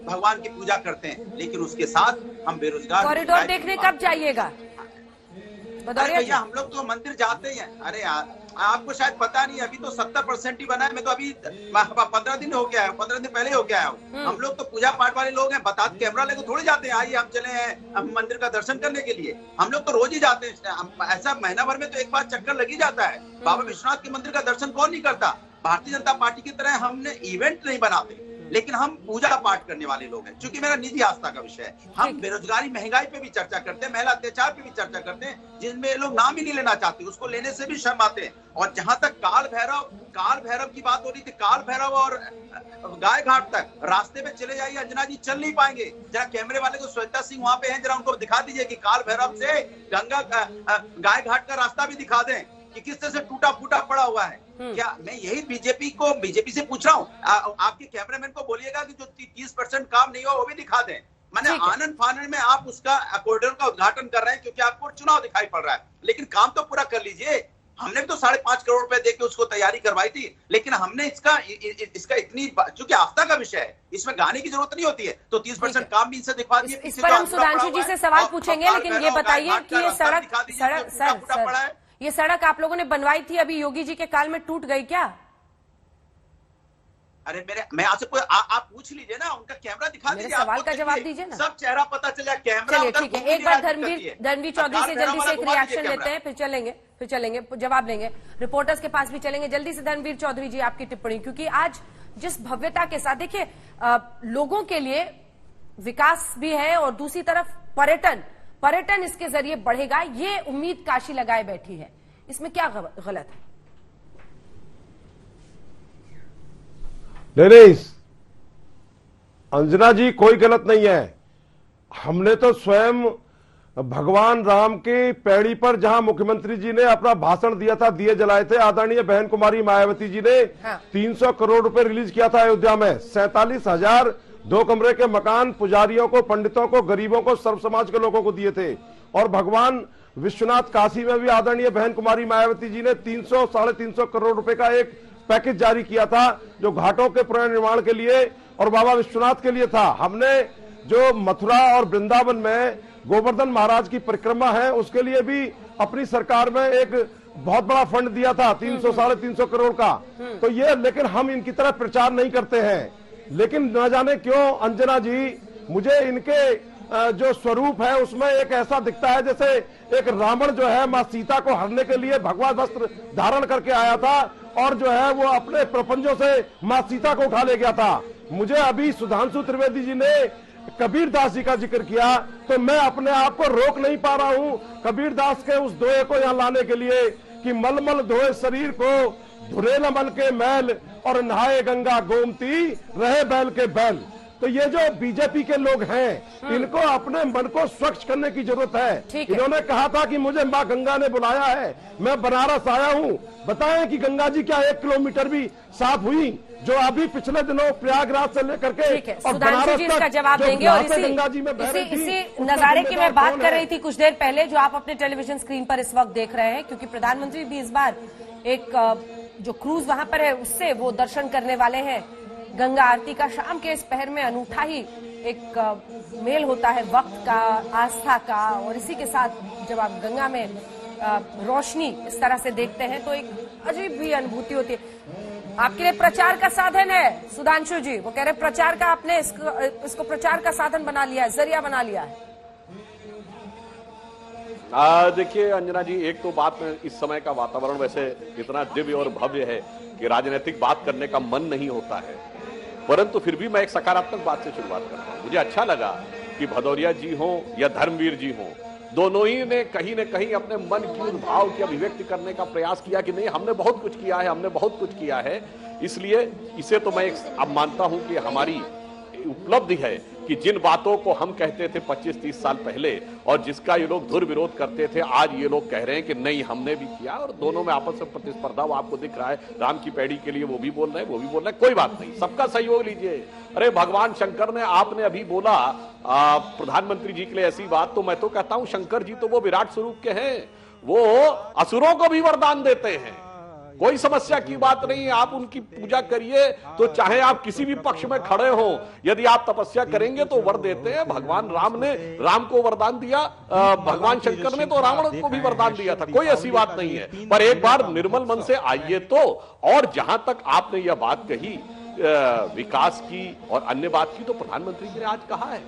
भगवान की पूजा करते हैं, लेकिन उसके साथ हम बेरोजगार। कॉरिडोर देखने कब जाइएगा? भैया हम लोग तो मंदिर जाते हैं। अरे यार आपको शायद पता नहीं, अभी तो 70% ही बना है। मैं तो अभी 15 दिन हो गया है, 15 दिन पहले हो गया है। हम लोग तो पूजा पाठ वाले लोग हैं, बता कैमरा लेकर थोड़ी जाते हैं आइए हम चले हैं मंदिर का दर्शन करने के लिए। हम लोग तो रोज ही जाते हैं, ऐसा महीना भर में तो एक बार चक्कर लग ही जाता है। बाबा विश्वनाथ के मंदिर का दर्शन कौन नहीं करता? भारतीय जनता पार्टी की तरह हमने इवेंट नहीं बनाते, लेकिन हम पूजा पाठ करने वाले लोग हैं। क्योंकि मेरा निजी आस्था का विषय है। हम बेरोजगारी महंगाई पे भी चर्चा करते हैं, महिला अत्याचार पे भी चर्चा करते हैं, जिनमें लोग नाम ही नहीं लेना चाहते, उसको लेने से भी शर्म आते हैं। और जहां तक काल भैरव की बात हो रही थी, काल भैरव और गाय घाट तक रास्ते पे चले जाइए अंजना जी, चल नहीं पाएंगे। जरा कैमरे वाले को श्वेता सिंह वहां पे हैं, जरा उनको दिखा दीजिए कि काल भैरव से गंगा गाय घाट का रास्ता भी दिखा दें कि किस तरह से टूटा फूटा पड़ा हुआ है। क्या मैं यही बीजेपी से पूछ रहा हूँ, आपके कैमरामैन को बोलिएगा कि जो 30% काम नहीं हुआ वो भी दिखा दें। मैंने आनंद फानन में आप उसका कॉरिडोर का उद्घाटन कर रहे हैं क्योंकि आपको चुनाव दिखाई पड़ रहा है, लेकिन काम तो पूरा कर लीजिए। हमने भी तो 5.5 करोड़ रुपए देके उसको तैयारी करवाई थी, लेकिन हमने इसका इतनी, चूंकि आस्था का विषय है, इसमें गाने की जरूरत नहीं होती है, तो 30% काम भी इनसे दिखवा दिए। इस पर हम सुधांशु जी से सवाल पूछेंगे, लेकिन ये बताइए कि ये सड़क आप लोगों ने बनवाई थी, अभी योगी जी के काल में टूट गई क्या? अरे मैं आपसे आप पूछ लीजिए ना, उनका कैमरा दिखा दीजिए, सवाल का जवाब दीजिए ना, सब चेहरा पता चला कैमरा। चलिए ठीक है, एक बार धर्मवीर चौधरी से जल्दी से एक रिएक्शन लेते हैं, फिर चलेंगे जवाब लेंगे, रिपोर्टर्स के पास भी चलेंगे। जल्दी से धर्मवीर चौधरी जी आपकी टिप्पणी, क्योंकि आज जिस भव्यता के साथ देखिए लोगों के लिए विकास भी है और दूसरी तरफ पर्यटन इसके जरिए बढ़ेगा, ये उम्मीद काशी लगाए बैठी है, इसमें क्या गलत है? नहीं, अंजना जी कोई गलत नहीं है। हमने तो स्वयं भगवान राम की पैड़ी पर जहां मुख्यमंत्री जी ने अपना भाषण दिया था, दिए जलाए थे, आदरणीय बहन कुमारी मायावती जी ने 300 करोड़ रुपए रिलीज किया था अयोध्या में। 47,000 2 कमरे के मकान पुजारियों को, पंडितों को, गरीबों को, सर्व समाज के लोगों को दिए थे। और भगवान विश्वनाथ काशी में भी आदरणीय बहन कुमारी मायावती जी ने 300-350 करोड़ रुपए का एक पैकेज जारी किया था, जो घाटों के पुनर्निर्माण के लिए और बाबा विश्वनाथ के लिए था। हमने जो मथुरा और वृंदावन में गोवर्धन महाराज की परिक्रमा है, उसके लिए भी अपनी सरकार में एक बहुत बड़ा फंड दिया था, 300-350 करोड़ का। तो ये, लेकिन हम इनकी तरह प्रचार नहीं करते हैं। लेकिन न जाने क्यों अंजना जी, मुझे इनके जो स्वरूप है उसमें एक ऐसा दिखता है जैसे एक रावण जो है मां सीता को हरने के लिए भगवा वस्त्र धारण करके आया था और जो है वो अपने प्रपंचों से मां सीता को उठा ले गया था। मुझे अभी सुधांशु त्रिवेदी जी ने कबीर दास जी का जिक्र किया, तो मैं अपने आप को रोक नहीं पा रहा हूं कबीर दास के उस दोहे को यहाँ लाने के लिए कि मलमल धोए शरीर को, धुरे न मन के मैल, और नहाए गंगा गोमती, रहे बैल के बैल। तो ये जो बीजेपी के लोग हैं, इनको अपने मन को स्वच्छ करने की जरूरत है। इन्होंने कहा था कि मुझे माँ गंगा ने बुलाया है, मैं बनारस आया हूँ। बताएं कि गंगा जी क्या 1 किलोमीटर भी साफ हुई? जो अभी पिछले दिनों प्रयागराज से लेकर के और बनारस जी इसका जवाब देंगे। और इसी नजारे की मैं बात कर रही थी कुछ देर पहले, जो आप अपने टेलीविजन स्क्रीन पर इस वक्त देख रहे हैं, क्योंकि प्रधानमंत्री भी इस बार एक जो क्रूज वहां पर है उससे वो दर्शन करने वाले हैं गंगा आरती का। शाम के इस पहर में अनूठा ही एक मेल होता है वक्त का, आस्था का, और इसी के साथ जब आप गंगा में रोशनी इस तरह से देखते हैं तो एक अजीब भी अनुभूति होती है। आपके लिए प्रचार का साधन है सुधांशु जी, वो कह रहे प्रचार का, आपने इसको प्रचार का साधन बना लिया है, जरिया बना लिया है। देखिए अंजना जी, एक तो बात में, इस समय का वातावरण वैसे इतना दिव्य और भव्य है कि राजनीतिक बात करने का मन नहीं होता है, परंतु फिर भी मैं एक सकारात्मक बात से शुरुआत करता हूं। मुझे अच्छा लगा कि भदौरिया जी हों या धर्मवीर जी हों, दोनों ही ने कहीं न कहीं अपने मन की उद्भाव की अभिव्यक्ति करने का प्रयास किया कि नहीं, हमने बहुत कुछ किया है, हमने बहुत कुछ किया है। इसलिए इसे तो मैं अब मानता हूं कि हमारी उपलब्धि है कि जिन बातों को हम कहते थे 25-30 साल पहले और जिसका ये लोग दुर्विरोध करते थे, आज ये लोग कह रहे हैं कि नहीं हमने भी किया, और दोनों में आपस में प्रतिस्पर्धा वो आपको दिख रहा है। राम की पैड़ी के लिए वो भी बोल रहे हैं, वो भी बोल रहे हैं, कोई बात नहीं, सबका सहयोग लीजिए। अरे भगवान शंकर ने, आपने अभी बोला प्रधानमंत्री जी के लिए ऐसी बात, तो मैं तो कहता हूं शंकर जी तो वो विराट स्वरूप के हैं, वो असुरों को भी वरदान देते हैं, कोई समस्या की बात नहीं है। आप उनकी पूजा करिए, तो चाहे आप किसी भी पक्ष में खड़े हो, यदि आप तपस्या करेंगे तो वर देते हैं। भगवान राम ने राम को वरदान दिया, भगवान शंकर ने तो रावण को भी वरदान दिया था, कोई ऐसी बात नहीं है। पर एक बार निर्मल मन से आइए तो। और जहां तक आपने यह बात कही विकास की और अन्य बात की, तो प्रधानमंत्री जी ने आज कहा है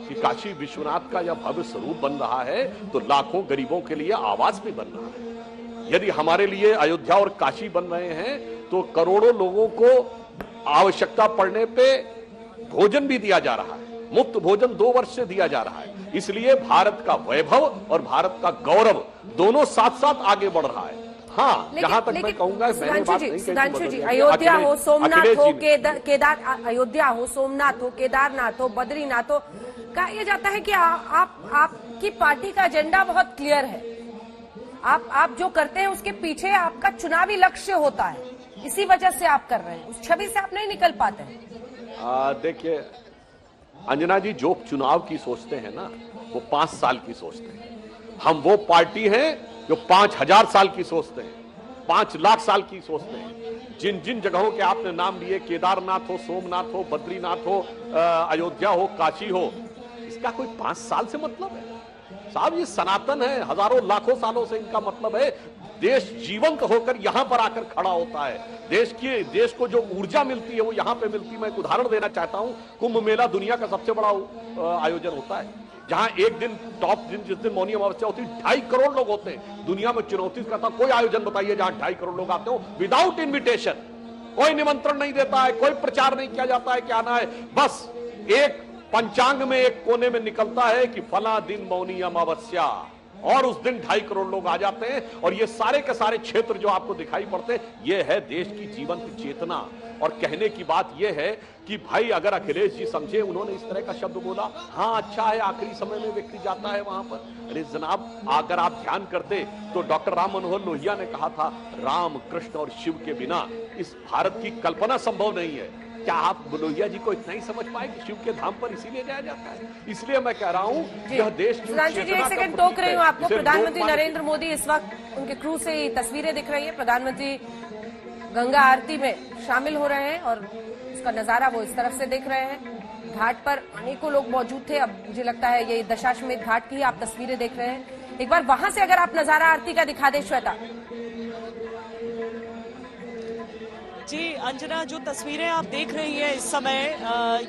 कि काशी विश्वनाथ का यह भव्य स्वरूप बन रहा है तो लाखों गरीबों के लिए आवास भी बन रहा है। यदि हमारे लिए अयोध्या और काशी बन रहे हैं तो करोड़ों लोगों को आवश्यकता पड़ने पे भोजन भी दिया जा रहा है, मुफ्त भोजन 2 वर्ष से दिया जा रहा है। इसलिए भारत का वैभव और भारत का गौरव दोनों साथ साथ आगे बढ़ रहा है। हाँ, जहां तक मैं कहूंगा, सुधांशु जी, अयोध्या हो, सोमनाथ हो, अयोध्या हो, सोमनाथ हो, केदारनाथ हो, बद्रीनाथ हो, कहा जाता है कि आपकी पार्टी का एजेंडा बहुत क्लियर है। आप जो करते हैं उसके पीछे आपका चुनावी लक्ष्य होता है, इसी वजह से आप कर रहे हैं, उस छवि से आप नहीं निकल पाते हैं। देखिए अंजना जी, जो चुनाव की सोचते हैं ना, वो 5 साल की सोचते हैं। हम वो पार्टी हैं जो 5000 साल की सोचते हैं, 5 लाख साल की सोचते हैं। जिन जिन जगहों के आपने नाम लिए, केदारनाथ हो, सोमनाथ हो, बद्रीनाथ हो, अयोध्या हो, काशी हो, इसका कोई 5 साल से मतलब है साहब? ये सनातन है, हजारों लाखों सालों से इनका मतलब है। देश जीवंत होकर यहां पर आकर खड़ा होता है। देश को जो ऊर्जा मिलती है वो यहां पे मिलती है। मैं एक उदाहरण देना चाहता हूं, कुंभ मेला दुनिया का सबसे बड़ा आयोजन होता है, जहां एक दिन टॉप दिन, जिस दिन मौनी अमावस्या होती है, 2.5 करोड़ लोग होते हैं। दुनिया में चुनौती करता कोई आयोजन बताइए जहां 2.5 करोड़ लोग आते हो विदाउट इन्विटेशन, कोई निमंत्रण नहीं देता है, कोई प्रचार नहीं किया जाता है कि आना है, बस एक पंचांग में एक कोने में निकलता है कि फला दिन मौनी अमावस्या, और उस दिन 2.5 करोड़ लोग आ जाते हैं। और ये सारे के सारे क्षेत्र जो आपको दिखाई पड़ते हैं, ये है देश की जीवंत चेतना। और कहने की बात यह है कि भाई अगर अखिलेश जी समझे, उन्होंने इस तरह का शब्द बोला, हाँ अच्छा है, आखिरी समय में व्यक्ति जाता है वहां पर। अरे जनाब, अगर आप ध्यान करते तो डॉक्टर राम मनोहर लोहिया ने कहा था, राम कृष्ण और शिव के बिना इस भारत की कल्पना संभव नहीं है। क्या आप लोहिया जी को इतना ही समझ पाए कि शिव के धाम पर इसीलिए जाया जाता है? इसलिए मैं कह रहा हूं, यह देश की सुधांशु जी, एक सेकंड टोक रही हूँ आपको। प्रधानमंत्री नरेंद्र मोदी इस वक्त, उनके क्रूज से ही तस्वीरें दिख रही है, प्रधानमंत्री गंगा आरती में शामिल हो रहे हैं और उसका नजारा वो इस तरफ से देख रहे हैं। घाट पर अनेकों लोग मौजूद थे, अब मुझे लगता है ये दशाश्वमेध घाट की आप तस्वीरें देख रहे हैं। एक बार वहां से अगर आप नजारा आरती का दिखा दे श्वेता। जी अंजना, जो तस्वीरें आप देख रही हैं इस समय,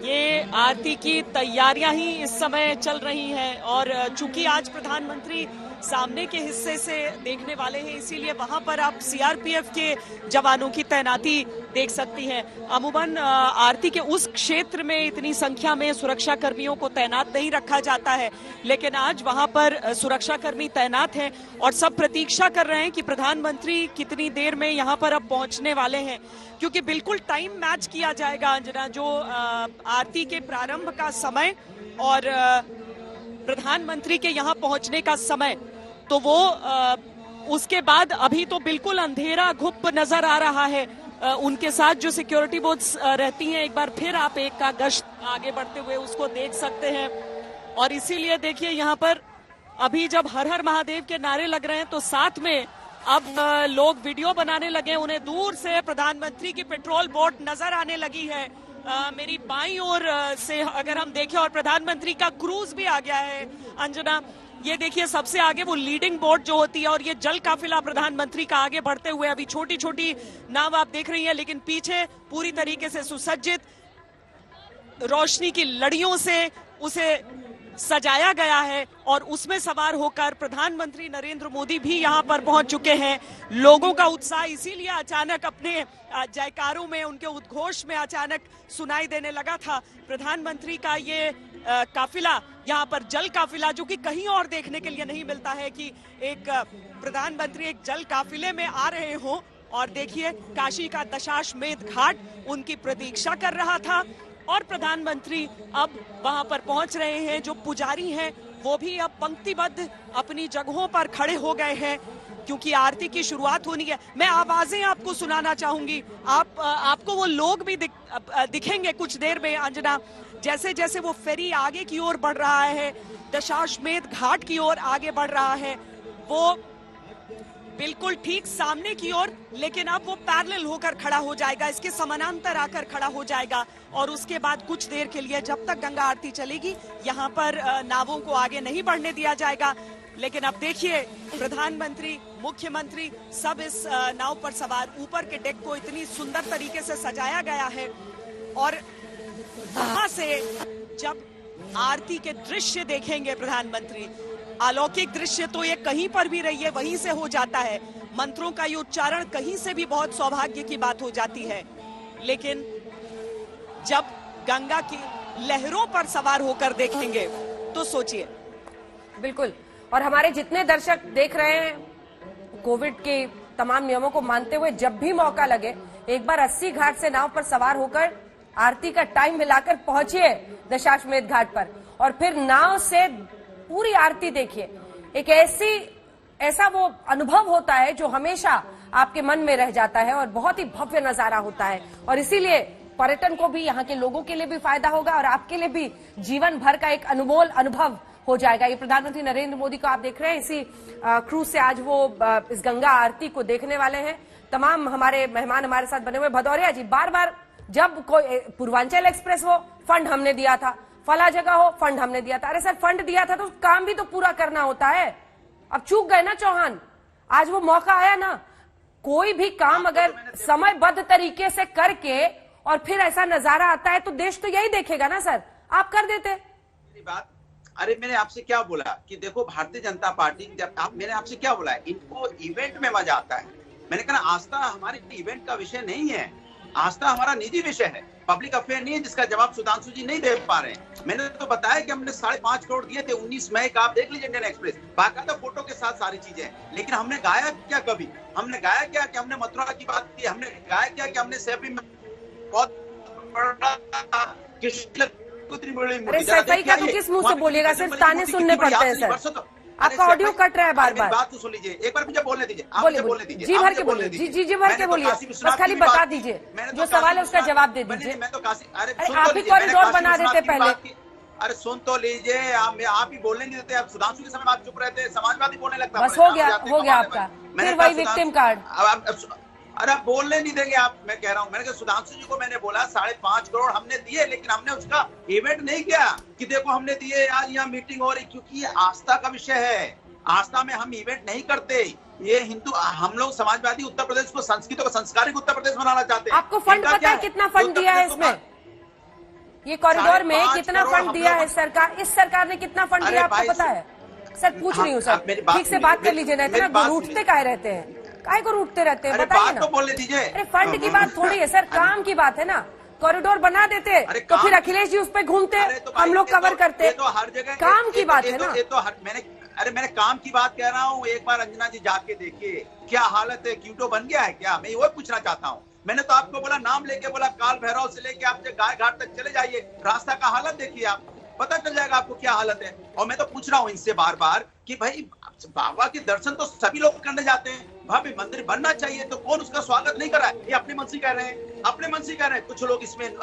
ये आरती की तैयारियां ही इस समय चल रही हैं। और चूंकि आज प्रधानमंत्री सामने के हिस्से से देखने वाले हैं, इसीलिए वहां पर आप सीआरपीएफ के जवानों की तैनाती देख सकती हैं। अमूमन आरती के उस क्षेत्र में इतनी संख्या में सुरक्षा कर्मियों को तैनात नहीं रखा जाता है, लेकिन आज वहां पर सुरक्षा कर्मी तैनात हैं और सब प्रतीक्षा कर रहे हैं कि प्रधानमंत्री कितनी देर में यहां पर अब पहुंचने वाले हैं, क्योंकि बिल्कुल टाइम मैच किया जाएगा अंजना, जो आरती के प्रारंभ का समय और प्रधानमंत्री के यहाँ पहुंचने का समय, तो वो उसके बाद अभी तो बिल्कुल अंधेरा घुप नजर आ रहा है। उनके साथ जो सिक्योरिटी फोर्स रहती हैं, एक बार फिर आप एक का गश्त आगे बढ़ते हुए उसको देख सकते हैं। और इसीलिए देखिए यहाँ पर अभी जब हर हर महादेव के नारे लग रहे हैं, तो साथ में अब लोग वीडियो बनाने लगे। उन्हें दूर से प्रधानमंत्री की पेट्रोल बोट नजर आने लगी है। मेरी बाईं ओर से अगर हम देखें, और प्रधानमंत्री का क्रूज भी आ गया है अंजना। ये देखिए सबसे आगे वो लीडिंग बोट जो होती है, और ये जल काफिला प्रधानमंत्री का आगे बढ़ते हुए, अभी छोटी छोटी नाव आप देख रही हैं, लेकिन पीछे पूरी तरीके से सुसज्जित रोशनी की लड़ियों से उसे सजाया गया है और उसमें सवार होकर प्रधानमंत्री नरेंद्र मोदी भी यहां पर पहुंच चुके हैं। लोगों का उत्साह इसीलिए अचानक अपने जयकारों में, उनके उद्घोष में अचानक सुनाई देने लगा था। प्रधानमंत्री का ये काफिला, यहाँ पर जल काफिला, जो कि कहीं और देखने के लिए नहीं मिलता है कि एक प्रधानमंत्री एक जल काफिले में आ रहे हो। और देखिए काशी का दशाश्वमेध घाट उनकी प्रतीक्षा कर रहा था और प्रधानमंत्री अब वहां पर पहुंच रहे हैं। जो पुजारी हैं वो भी अब पंक्तिबद्ध अपनी जगहों पर खड़े हो गए हैं क्योंकि आरती की शुरुआत होनी है। मैं आवाजें आपको सुनाना चाहूंगी। आपको वो लोग भी दिखेंगे कुछ देर में अंजना, जैसे जैसे वो फेरी आगे की ओर बढ़ रहा है, दशाश्वमेध घाट की ओर आगे बढ़ रहा है, वो बिल्कुल ठीक सामने की ओर, लेकिन अब वो पैरेलल होकर खड़ा हो जाएगा, इसके समानांतर आकर खड़ा हो जाएगा। और उसके बाद कुछ देर के लिए जब तक गंगा आरती चलेगी यहाँ पर नावों को आगे नहीं बढ़ने दिया जाएगा। लेकिन अब देखिए प्रधानमंत्री, मुख्यमंत्री सब इस नाव पर सवार। ऊपर के डेक को इतनी सुंदर तरीके से सजाया गया है और वहां से जब आरती के दृश्य देखेंगे प्रधानमंत्री, अलौकिक दृश्य तो ये कहीं पर भी रहिए वहीं से हो जाता है। मंत्रों का ये उच्चारण कहीं से भी बहुत सौभाग्य की बात हो जाती है। लेकिन जब गंगा की लहरों पर सवार होकर देखेंगे तो सोचिए। बिल्कुल। और हमारे जितने दर्शक देख रहे हैं, कोविड के तमाम नियमों को मानते हुए जब भी मौका लगे एक बार 80 घाट से नाव पर सवार होकर आरती का टाइम मिलाकर पहुंचिए दशाश्वमेध घाट पर और फिर नाव से पूरी आरती देखिए। एक ऐसा वो अनुभव होता है जो हमेशा आपके मन में रह जाता है और बहुत ही भव्य नजारा होता है। और इसीलिए पर्यटन को भी, यहाँ के लोगों के लिए भी फायदा होगा और आपके लिए भी जीवन भर का एक अनमोल अनुभव हो जाएगा। ये प्रधानमंत्री नरेंद्र मोदी को आप देख रहे हैं, इसी क्रूज से आज वो इस गंगा आरती को देखने वाले हैं। तमाम हमारे मेहमान हमारे साथ बने हुए। भदौरिया जी, बार बार जब कोई पूर्वांचल एक्सप्रेस हो फंड हमने दिया था, फला जगह हो फंड हमने दिया था। अरे सर, फंड दिया था तो काम भी तो पूरा करना होता है। अब चूक गए ना चौहान, आज वो मौका आया ना। कोई भी काम अगर समयबद्ध तरीके से करके और फिर ऐसा नजारा आता है तो देश तो यही देखेगा ना सर। आप कर देते बात। अरे मैंने आपसे क्या बोला कि देखो भारतीय जनता पार्टी, मैंने आपसे क्या बोला है, इनको इवेंट में मजा आता है। मैंने कहा आस्था हमारे इवेंट का विषय नहीं है, आस्था हमारा निजी विषय है, पब्लिक अफेयर नहीं है, जिसका जवाब सुधांशु जी नहीं दे पा रहे हैं। मैंने तो बताया कि हमने 5.5 करोड़ दिए थे 19 मई का, आप देख लीजिए इंडियन एक्सप्रेस, बाकायदा फोटो के साथ सारी चीजें। लेकिन हमने गाया क्या कभी? हमने गाया क्या कि हमने मथुरा की बात की? हमने गाया क्या कि हमने सैफी में बहुत बड़ा अरे सफाई का तो किस मुंह से बोलिएगा, सिर्फ ताने सुनने पड़ते हैं सर। आपका ऑडियो कट रहा है बार बार। बात तो सुन लीजिए, एक बार मुझे बोलने दीजिए, आप मुझे बोलने दीजिए, जी भर के बोलिए, जी भर के बोलिए, बस खाली बता दीजिए जो सवाल है उसका जवाब दे दीजिए। मैं तो काशी, अरे आप ही कॉरिडोर बना देते पहले। अरे सुन तो लीजिए, आप ही बोलने नहीं देते। आप सुधांशु के समय आप चुप रहते, समाजवादी बोलने लगता। बस हो गया आपका, फिर वही विक्टिम कार्ड। अरे आप बोलने नहीं देंगे आप। मैं कह रहा हूँ, मैंने कहा सुधांशु जी को मैंने बोला 5.5 करोड़ हमने दिए, लेकिन हमने उसका इवेंट नहीं किया कि देखो हमने दिए, आज यहाँ मीटिंग हो रही, क्योंकि ये आस्था का विषय है। आस्था में हम इवेंट नहीं करते। ये हिंदू, हम लोग समाजवादी उत्तर प्रदेश को, संस्कृत को संस्कारिक उत्तर प्रदेश बनाना चाहते हैं। आपको फंड पता है कितना फंड दिया है इसमें? ये कॉरिडोर में कितना फंड दिया है सरकार? इस सरकार ने कितना फंड दिया आपको पता है? सर पूछ रही हूँ सर, ठीक से बात कर लीजिए, नहीं तो ना रूठते काहे रहते हैं, काहे को रूठते रहते हैं, बताइए ना। तो बोलने दीजिए। अरे फंड की बात थोड़ी है सर, काम की बात है ना। कॉरिडोर बना देते तो फिर अखिलेश जी उस पे घूमते, हम लोग कवर करते। तो हर जगह काम की बात है ना। मैंने काम की बात कह रहा हूँ। एक बार अंजना जी जाके देखिए क्या हालत है, क्यूटो बन गया है क्या? मैं वो पूछना चाहता हूँ। मैंने तो आपको बोला, नाम लेके बोला, काल भैरव से लेके आप गाय घाट तक चले जाइए, रास्ता का हालत देखिए, आप पता चल जाएगा आपको क्या हालत है। और मैं तो पूछ रहा हूँ इनसे बार बार कि भाई बाबा के दर्शन तो सभी लोग करने जाते हैं, भव्य मंदिर बनना चाहिए, तो कौन उसका स्वागत नहीं कर रहा है? ये अपने मन से कह रहे हैं, अपने मन से कह रहे हैं। कुछ लोग इसमें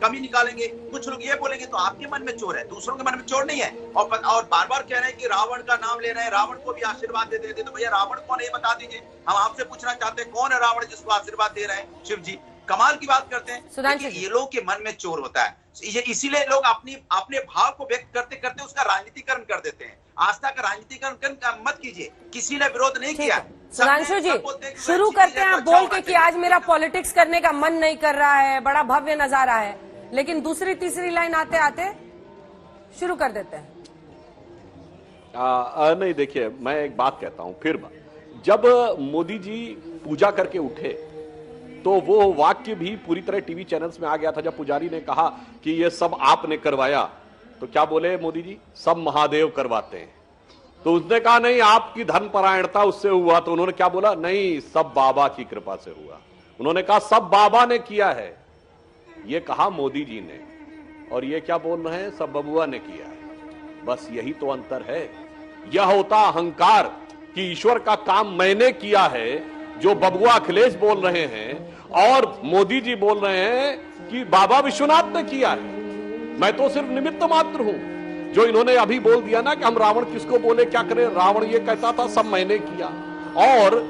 कमी निकालेंगे, कुछ लोग ये बोलेंगे, तो आपके मन में चोर है, दूसरों के मन में चोर नहीं है। और बार बार कह रहे हैं कि रावण का नाम ले रहे हैं, रावण को भी आशीर्वाद दे देते। तो भैया रावण कौन है बता दीजिए। हम आपसे पूछना चाहते हैं कौन है रावण जिसको आशीर्वाद दे रहे हैं? शिव जी। कमाल की बात करते हैं, ये लोग के मन में चोर होता है। ये इसीलिए लोग अपने भाव को व्यक्त करते करते उसका राजनीतिकरण कर देते हैं। आस्था का राजनीतिकरण मत कीजिए, किसी ने विरोध नहीं किया। सुधांशु जी शुरू करते हैं आप बोल के कि आज मेरा पॉलिटिक्स करने का मन नहीं कर रहा है, बड़ा भव्य नजारा है, लेकिन दूसरी तीसरी लाइन आते आते शुरू कर देते हैं। नहीं, देखिए मैं एक बात कहता हूं, फिर जब मोदी जी पूजा करके उठे तो वो वाक्य भी पूरी तरह टीवी चैनल्स में आ गया था। जब पुजारी ने कहा कि ये सब आपने करवाया, तो क्या बोले मोदी जी? सब महादेव करवाते हैं। तो उसने कहा नहीं, आपकी धर्मपरायणता उससे हुआ। तो उन्होंने क्या बोला? नहीं, सब बाबा की कृपा से हुआ। उन्होंने कहा सब बाबा ने किया है, ये कहा मोदी जी ने। और ये क्या बोल रहे हैं, सब बबुआ ने किया है। बस यही तो अंतर है। यह होता अहंकार कि ईश्वर का काम मैंने किया है, जो बबुआ अखिलेश बोल रहे हैं और मोदी जी बोल रहे हैं कि बाबा विश्वनाथ ने किया है। मैं तो सिर्फ निमित्त मात्र हूं। जो इन्होंने अभी बोल दिया ना कि हम रावण किसको बोले क्या करें, रावण ये कहता था सब मैंने किया। और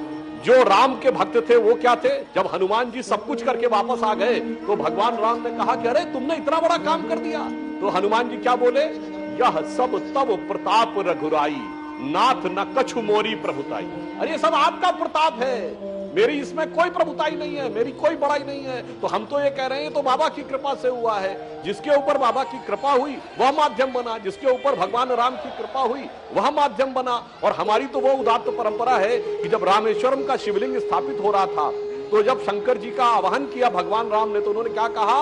जो राम के भक्त थे वो क्या थे, जब हनुमान जी सब कुछ करके वापस आ गए तो भगवान राम ने कहा कि अरे तुमने इतना बड़ा काम कर दिया। तो हनुमान जी क्या बोले, यह सब तब प्रताप रघुराई, नाथ न कछु मोरी प्रभुताई। अरे ये सब आपका प्रताप है, मेरी इसमें कोई प्रभुताई नहीं है, मेरी कोई बड़ाई नहीं है। तो हम तो ये कह रहे हैं तो बाबा की कृपा से हुआ है। जिसके ऊपर बाबा की कृपा हुई वह माध्यम बना, जिसके ऊपर भगवान राम की कृपा हुई वह माध्यम बना। और हमारी तो वो उदात्त परंपरा है कि जब रामेश्वरम का शिवलिंग स्थापित हो रहा था तो जब शंकर जी का आवाहन किया भगवान राम ने, तो उन्होंने क्या कहा,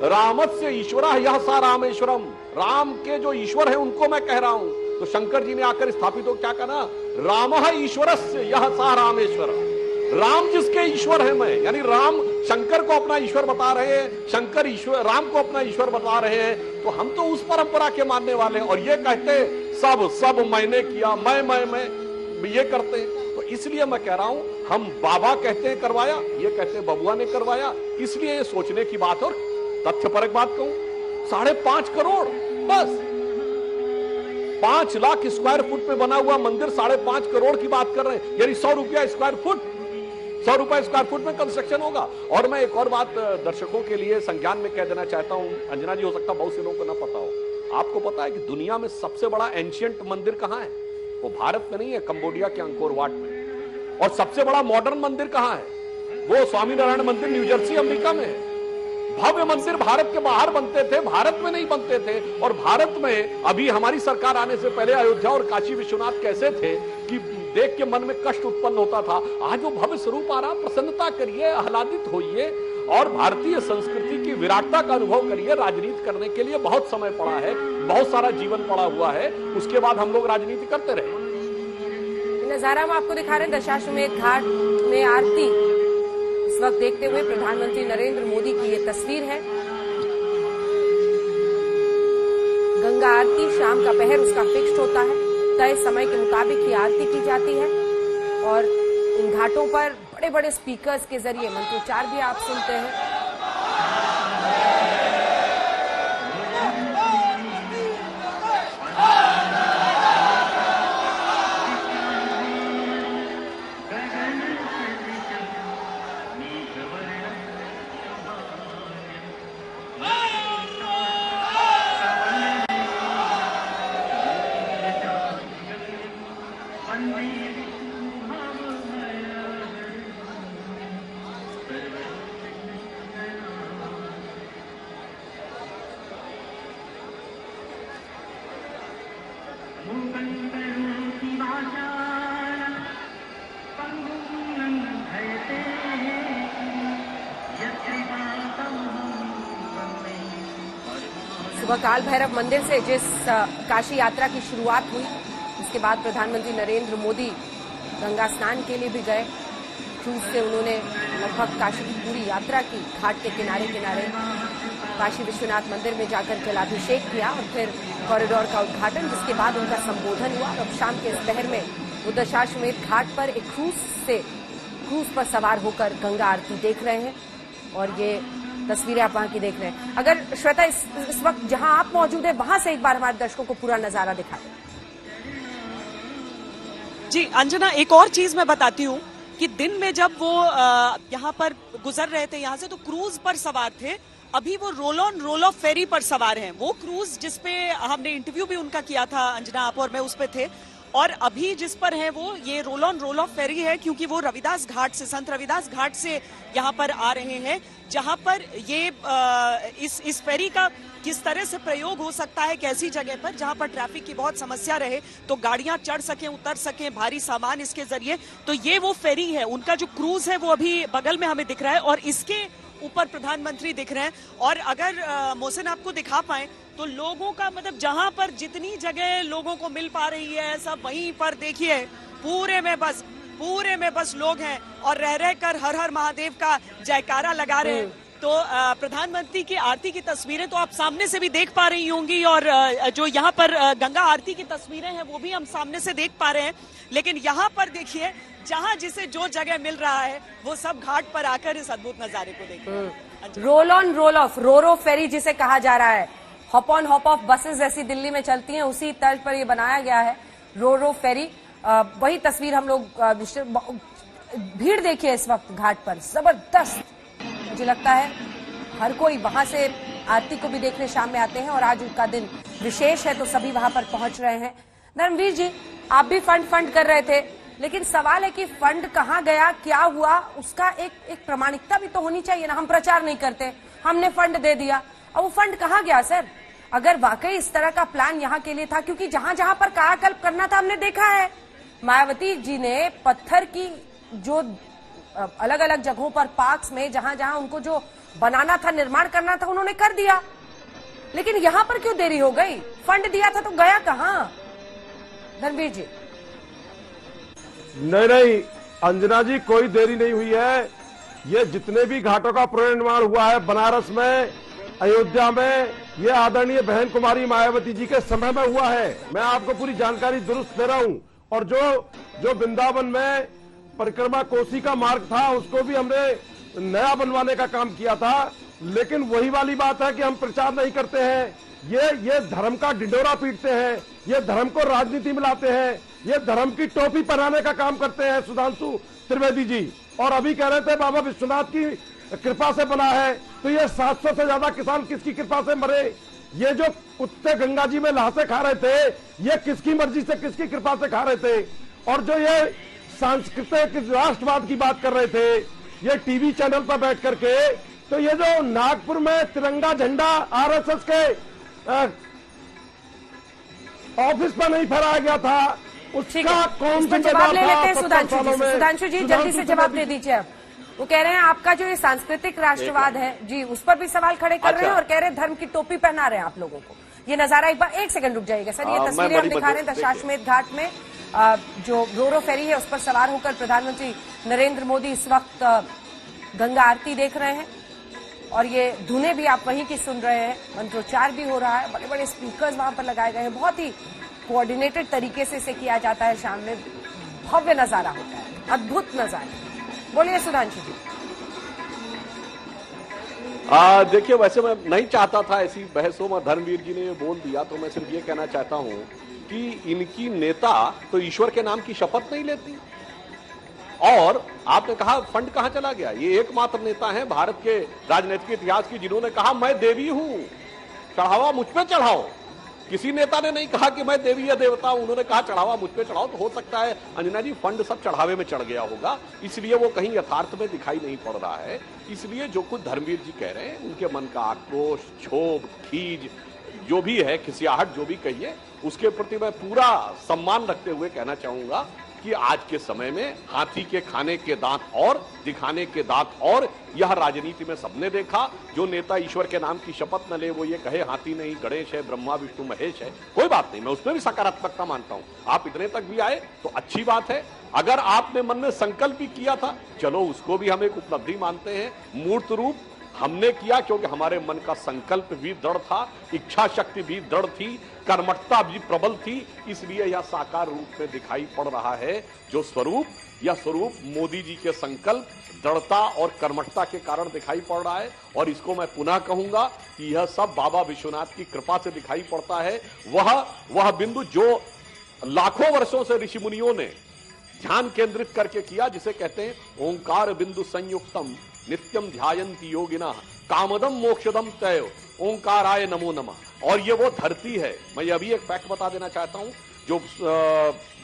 रामस्य ईश्वरः यह सा रामेश्वरम। राम के जो ईश्वर है उनको मैं कह रहा हूं। तो शंकर जी ने आकर स्थापित हो क्या कहना, रामः ईश्वरस्य यह सा रामेश्वरम। राम जिसके ईश्वर है मैं, यानी राम शंकर को अपना ईश्वर बता रहे हैं, शंकर ईश्वर राम को अपना ईश्वर बता रहे हैं। तो हम तो उस परंपरा के मानने वाले हैं। और ये कहते सब मैंने किया, मैं ये करते हैं। तो इसलिए मैं कह रहा हूं, हम बाबा कहते हैं करवाया, ये कहते हैं बबुआ ने करवाया। इसलिए ये सोचने की बात। और तथ्य पर एक बात कहूं, 5.5 करोड़ बस 5 लाख स्क्वायर फुट में बना हुआ मंदिर 5.5 करोड़ की बात कर रहे हैं, यानी 100 रुपया स्क्वायर फुट, 100 रुपए स्क्वायर फुट में कंस्ट्रक्शन होगा। और मैं एक और बात दर्शकों के लिए संज्ञान में कह देना चाहता हूं, अंजना जी हो सकता बहुत से लोगों को ना पता हो। आपको पता है कि दुनिया में सबसे बड़ा एंशियंट मंदिर कहां है? वो भारत में नहीं है, कंबोडिया के अंकोर वाट में। और सबसे बड़ा मॉडर्न मंदिर कहां है? वो स्वामीनारायण मंदिर न्यू जर्सी अमेरिका में है। भव्य मंदिर भारत के बाहर बनते थे, भारत में नहीं बनते थे। और भारत में अभी हमारी सरकार आने से पहले अयोध्या और काशी विश्वनाथ कैसे थे कि देख के मन में कष्ट उत्पन्न होता था। आज वो भव्य स्वरूप आ रहा, प्रसन्नता करिए, आह्लादित होइए और भारतीय संस्कृति की विराटता का अनुभव करिए। राजनीति करने के लिए बहुत समय पड़ा है, बहुत सारा जीवन पड़ा हुआ है, उसके बाद हम लोग राजनीति करते रहे। नजारा हम आपको दिखा रहे हैं दशाश्वमेध घाट में आरती इस वक्त देखते हुए प्रधानमंत्री नरेंद्र मोदी की ये तस्वीर है। गंगा आरती शाम का पहर उसका फिक्स्ड होता है, तय समय के मुताबिक ही आरती की जाती है। और इन घाटों पर बड़े बड़े स्पीकर्स के जरिए मंत्रोच्चार भी आप सुनते हैं। सुबह काल भैरव मंदिर से जिस काशी यात्रा की शुरुआत हुई, उसके बाद प्रधानमंत्री नरेंद्र मोदी गंगा स्नान के लिए भी गए। क्रूज से उन्होंने लगभग काशी की पूरी यात्रा की, घाट के किनारे किनारे काशी विश्वनाथ मंदिर में जाकर जलाभिषेक किया और फिर कॉरिडोर का उद्घाटन, जिसके बाद उनका संबोधन हुआ। अब शाम के इस पहर में वो दशाश्वमेध घाट पर एक क्रूज पर सवार होकर गंगा आरती देख रहे हैं। और ये तस्वीरें आप वहां की देख रहे हैं। अगर श्वेता इस वक्त जहां आप मौजूद हैं वहां से एक बार हमारे दर्शकों को पूरा नजारा दिखा दें। जी अंजना, एक और चीज मैं बताती हूँ कि दिन में जब वो यहाँ पर गुजर रहे थे यहाँ से, तो क्रूज पर सवार थे। अभी वो रोल ऑन रोल ऑफ फेरी पर सवार हैं। वो क्रूज जिसपे हमने इंटरव्यू भी उनका किया था, अंजना आप और मैं उस पे थे, और अभी जिस पर है वो ये रोल ऑन रोल ऑफ फेरी है, क्योंकि वो रविदास घाट से, संत रविदास घाट से यहाँ पर आ रहे हैं, जहाँ पर ये इस फेरी का किस तरह से प्रयोग हो सकता है, कैसी जगह पर जहाँ पर ट्रैफिक की बहुत समस्या रहे तो गाड़ियां चढ़ सकें, उतर सकें, भारी सामान इसके जरिए। तो ये वो फेरी है, उनका जो क्रूज है वो अभी बगल में हमें दिख रहा है और इसके ऊपर प्रधानमंत्री दिख रहे हैं। और अगर मोहसिन आपको दिखा पाए तो लोगों का मतलब जहां पर जितनी जगह लोगों को मिल पा रही है सब वहीं पर देखिए पूरे में बस लोग हैं और रह कर हर हर महादेव का जयकारा लगा रहे हैं। तो प्रधानमंत्री की आरती की तस्वीरें तो आप सामने से भी देख पा रही होंगी और जो यहाँ पर गंगा आरती की तस्वीरें हैं वो भी हम सामने से देख पा रहे हैं। लेकिन यहाँ पर देखिए, जहाँ जिसे जो जगह मिल रहा है वो सब घाट पर आकर इस अद्भुत नजारे को देखिए। रोल ऑन रोल ऑफ, रोरो फेरी जिसे कहा जा रहा है, hop on hop off buses जैसी दिल्ली में चलती हैं, उसी तर्ज पर ये बनाया गया है रोरो फेरी। वही तस्वीर हम लोग, भीड़ देखिए इस वक्त घाट पर, जबरदस्त। मुझे लगता है हर कोई वहां से आरती को भी देखने शाम में आते हैं और आज उनका दिन विशेष है तो सभी वहां पर पहुंच रहे हैं। धर्मवीर जी, आप भी फंड कर रहे थे, लेकिन सवाल है कि फंड कहाँ गया, क्या हुआ, उसका एक प्रामाणिकता भी तो होनी चाहिए ना। हम प्रचार नहीं करते, हमने फंड दे दिया, अब वो फंड कहाँ गया सर? अगर वाकई इस तरह का प्लान यहाँ के लिए था, क्योंकि जहां जहां पर कायाकल्प करना था हमने देखा है, मायावती जी ने पत्थर की जो अलग अलग जगहों पर पार्क्स में जहां जहां उनको जो बनाना था, निर्माण करना था, उन्होंने कर दिया। लेकिन यहां पर क्यों देरी हो गई? फंड दिया था तो गया कहां? धर्मवीर जी। नहीं अंजना जी, कोई देरी नहीं हुई है। ये जितने भी घाटों का पुनर्निर्माण हुआ है बनारस में, अयोध्या में, ये आदरणीय बहन कुमारी मायावती जी के समय में हुआ है। मैं आपको पूरी जानकारी दुरुस्त दे रहा हूं। और जो वृंदावन में परिक्रमा कोसी का मार्ग था, उसको भी हमने नया बनवाने का काम किया था। लेकिन वही वाली बात है कि हम प्रचार नहीं करते हैं, ये धर्म का ढिंडोरा पीटते हैं, ये धर्म को राजनीति में लाते हैं, ये धर्म की टोपी पहनाने का काम करते हैं सुधांशु त्रिवेदी जी। और अभी कह रहे थे बाबा विश्वनाथ की कृपा से बना है, तो ये 700 से ज्यादा किसान किसकी कृपा से मरे? ये जो कुत्ते गंगा जी में लाशें खा रहे थे, ये किसकी मर्जी से, किसकी कृपा से खा रहे थे? और जो ये सांस्कृतिक राष्ट्रवाद की बात कर रहे थे, ये टीवी चैनल पर बैठ करके, तो ये जो नागपुर में तिरंगा झंडा आरएसएस के ऑफिस पर नहीं फहराया गया था, उसका कौन सा जवाब ले लेते हैं सुधांशु जी से। सुधांशु जी जल्दी से जवाब दे दीजिए। अब वो कह रहे हैं आपका जो ये सांस्कृतिक राष्ट्रवाद है जी, उस पर भी सवाल खड़े कर रहे हैं और कह रहे हैं धर्म की टोपी पहना रहे हैं आप लोगों को। ये नजारा एक बार, एक सेकंड रुक जाइएगा सर, ये तस्वीरें हम दिखा रहे हैं दशाश्वमेध घाट में जो रोरो फेरी है उस पर सवार होकर प्रधानमंत्री नरेंद्र मोदी इस वक्त गंगा आरती देख रहे हैं और ये धुनें भी आप वहीं की सुन रहे हैं, मंत्रोच्चार भी हो रहा है, बड़े बड़े स्पीकर्स वहां पर लगाए गए हैं, बहुत ही कोऑर्डिनेटेड तरीके से इसे किया जाता है। शाम में भव्य नजारा होता है, अद्भुत नजारा। बोलिए सुधांशु जी। देखिए, वैसे मैं नहीं चाहता था ऐसी बहसों में, धर्मवीर जी ने ये बोल दिया तो मैं सिर्फ ये कहना चाहता हूं कि इनकी नेता तो ईश्वर के नाम की शपथ नहीं लेती। और आपने कहा फंड कहां चला गया, ये एकमात्र नेता हैं भारत के राजनीतिक इतिहास की जिन्होंने कहा मैं देवी हूं, चढ़ावा मुझ पे चढ़ाओ। किसी नेता ने नहीं कहा कि मैं देवी या देवता हूं, उन्होंने कहा चढ़ावा मुझ पे चढ़ाओ। तो हो सकता है अंजना जी फंड सब चढ़ावे में चढ़ गया होगा, इसलिए वो कहीं यथार्थ में दिखाई नहीं पड़ रहा है। इसलिए जो कुछ धर्मवीर जी कह रहे हैं, उनके मन का आक्रोश, क्षोभ, खीज जो भी है, खिसियाहट जो भी कहिए, उसके प्रति मैं पूरा सम्मान रखते हुए कहना चाहूंगा कि आज के समय में हाथी के खाने के दांत और दिखाने के दांत और, यह राजनीति में सबने देखा। जो नेता ईश्वर के नाम की शपथ न ले, वो ये कहे हाथी नहीं गणेश है, ब्रह्मा विष्णु महेश है, कोई बात नहीं, मैं उसमें भी सकारात्मकता मानता हूं। आप इतने तक भी आए तो अच्छी बात है। अगर आपने मन में संकल्प भी किया था, चलो उसको भी हम एक उपलब्धि मानते हैं। मूर्त रूप हमने किया क्योंकि हमारे मन का संकल्प भी दृढ़ था, इच्छा शक्ति भी दृढ़ थी, कर्मठता भी प्रबल थी, इसलिए यह साकार रूप में दिखाई पड़ रहा है। जो स्वरूप, यह स्वरूप मोदी जी के संकल्प, दृढ़ता और कर्मठता के कारण दिखाई पड़ रहा है। और इसको मैं पुनः कहूंगा कि यह सब बाबा विश्वनाथ की कृपा से दिखाई पड़ता है। वह बिंदु जो लाखों वर्षों से ऋषि मुनियों ने ध्यान केंद्रित करके किया, जिसे कहते हैं ओंकार बिंदु संयुक्तम नित्यम ध्यायन्ति योगिना कामदम मोक्षदम तय ओंकाराय नमो नमः। और ये वो धरती है। मैं ये अभी एक फैक्ट बता देना चाहता हूं, जो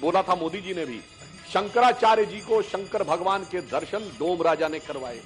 बोला था मोदी जी ने भी, शंकराचार्य जी को शंकर भगवान के दर्शन डोम राजा ने करवाए।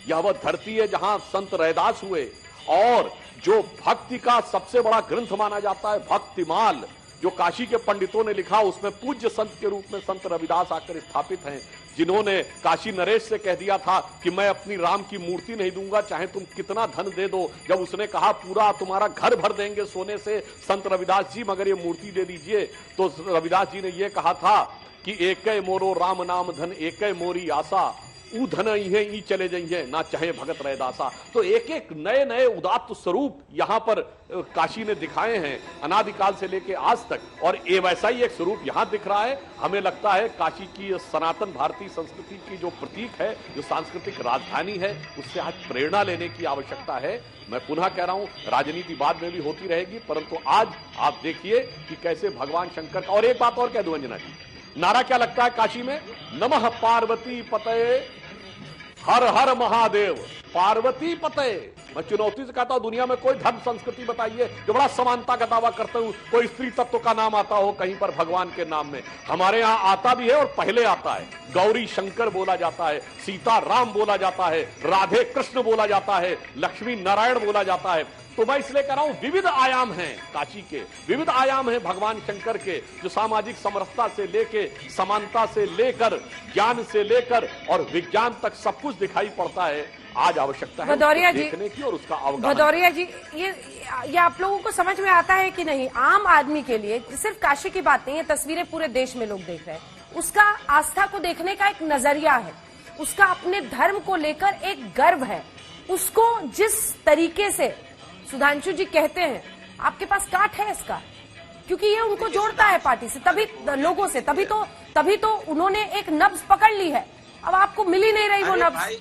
यह वह धरती है जहां संत रैदास हुए। और जो भक्ति का सबसे बड़ा ग्रंथ माना जाता है भक्तिमाल, जो काशी के पंडितों ने लिखा, उसमें पूज्य संत के रूप में संत रविदास आकर स्थापित हैं, जिन्होंने काशी नरेश से कह दिया था कि मैं अपनी राम की मूर्ति नहीं दूंगा, चाहे तुम कितना धन दे दो। जब उसने कहा पूरा तुम्हारा घर भर देंगे सोने से संत रविदास जी, मगर ये मूर्ति दे दीजिए, तो रविदास जी ने यह कहा था कि एक मोरो राम नाम धन एक मोरी आशा, ऊ धन इहे ई चले जाइए ना चाहे भगत रहे दासा। तो एक एक नए नए उदात्त स्वरूप यहां पर काशी ने दिखाए हैं अनादिकाल से लेके आज तक, और ये वैसा ही एक स्वरूप यहां दिख रहा है। हमें लगता है काशी की सनातन भारतीय संस्कृति की जो प्रतीक है, जो सांस्कृतिक राजधानी है, उससे आज प्रेरणा लेने की आवश्यकता है। मैं पुनः कह रहा हूं, राजनीति बाद में भी होती रहेगी, परंतु आज आप देखिए कि कैसे भगवान शंकर का। और एक बात और कह दूं अंजना जी, नारा क्या लगता है काशी में? नमः पार्वती पतये हर हर महादेव, पार्वती पतये। मैं चुनौती से कहता हूं, दुनिया में कोई धर्म संस्कृति बताइए जो बड़ा समानता का दावा करते हो, कोई स्त्री तत्व का नाम आता हो कहीं पर भगवान के नाम में। हमारे यहां आता भी है और पहले आता है। गौरी शंकर बोला जाता है, सीता राम बोला जाता है, राधे कृष्ण बोला जाता है, लक्ष्मी नारायण बोला जाता है। तो मैं इसलिए कह रहा हूं, विविध आयाम हैं काशी के, विविध आयाम हैं भगवान शंकर के, जो सामाजिक समरसता से लेके, समानता से लेकर, ज्ञान से लेकर और विज्ञान तक सब कुछ दिखाई पड़ता है। आज आवश्यकता है देखने की और उसका अवगाहन। भदौरिया जी, ये आप लोगों को समझ में आता है कि नहीं? आम आदमी के लिए सिर्फ काशी की बात नहीं है, तस्वीरें पूरे देश में लोग देख रहे हैं। उसका आस्था को देखने का एक नजरिया है, उसका अपने धर्म को लेकर एक गर्व है। उसको जिस तरीके से सुधांशु जी कहते हैं, आपके पास काट है इसका, क्योंकि ये उनको जोड़ता है पार्टी से, तभी लोगों से, तभी तो उन्होंने एक नब्ज पकड़ ली है। अब आपको मिल ही नहीं रही वो नब्ज।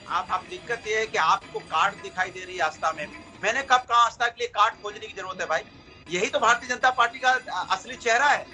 आप दिक्कत ये है कि आपको कार्ड दिखाई दे रही है आस्था में। मैंने कब कहा आस्था के लिए कार्ड खोजने की जरूरत है भाई? यही तो भारतीय जनता पार्टी का असली चेहरा है।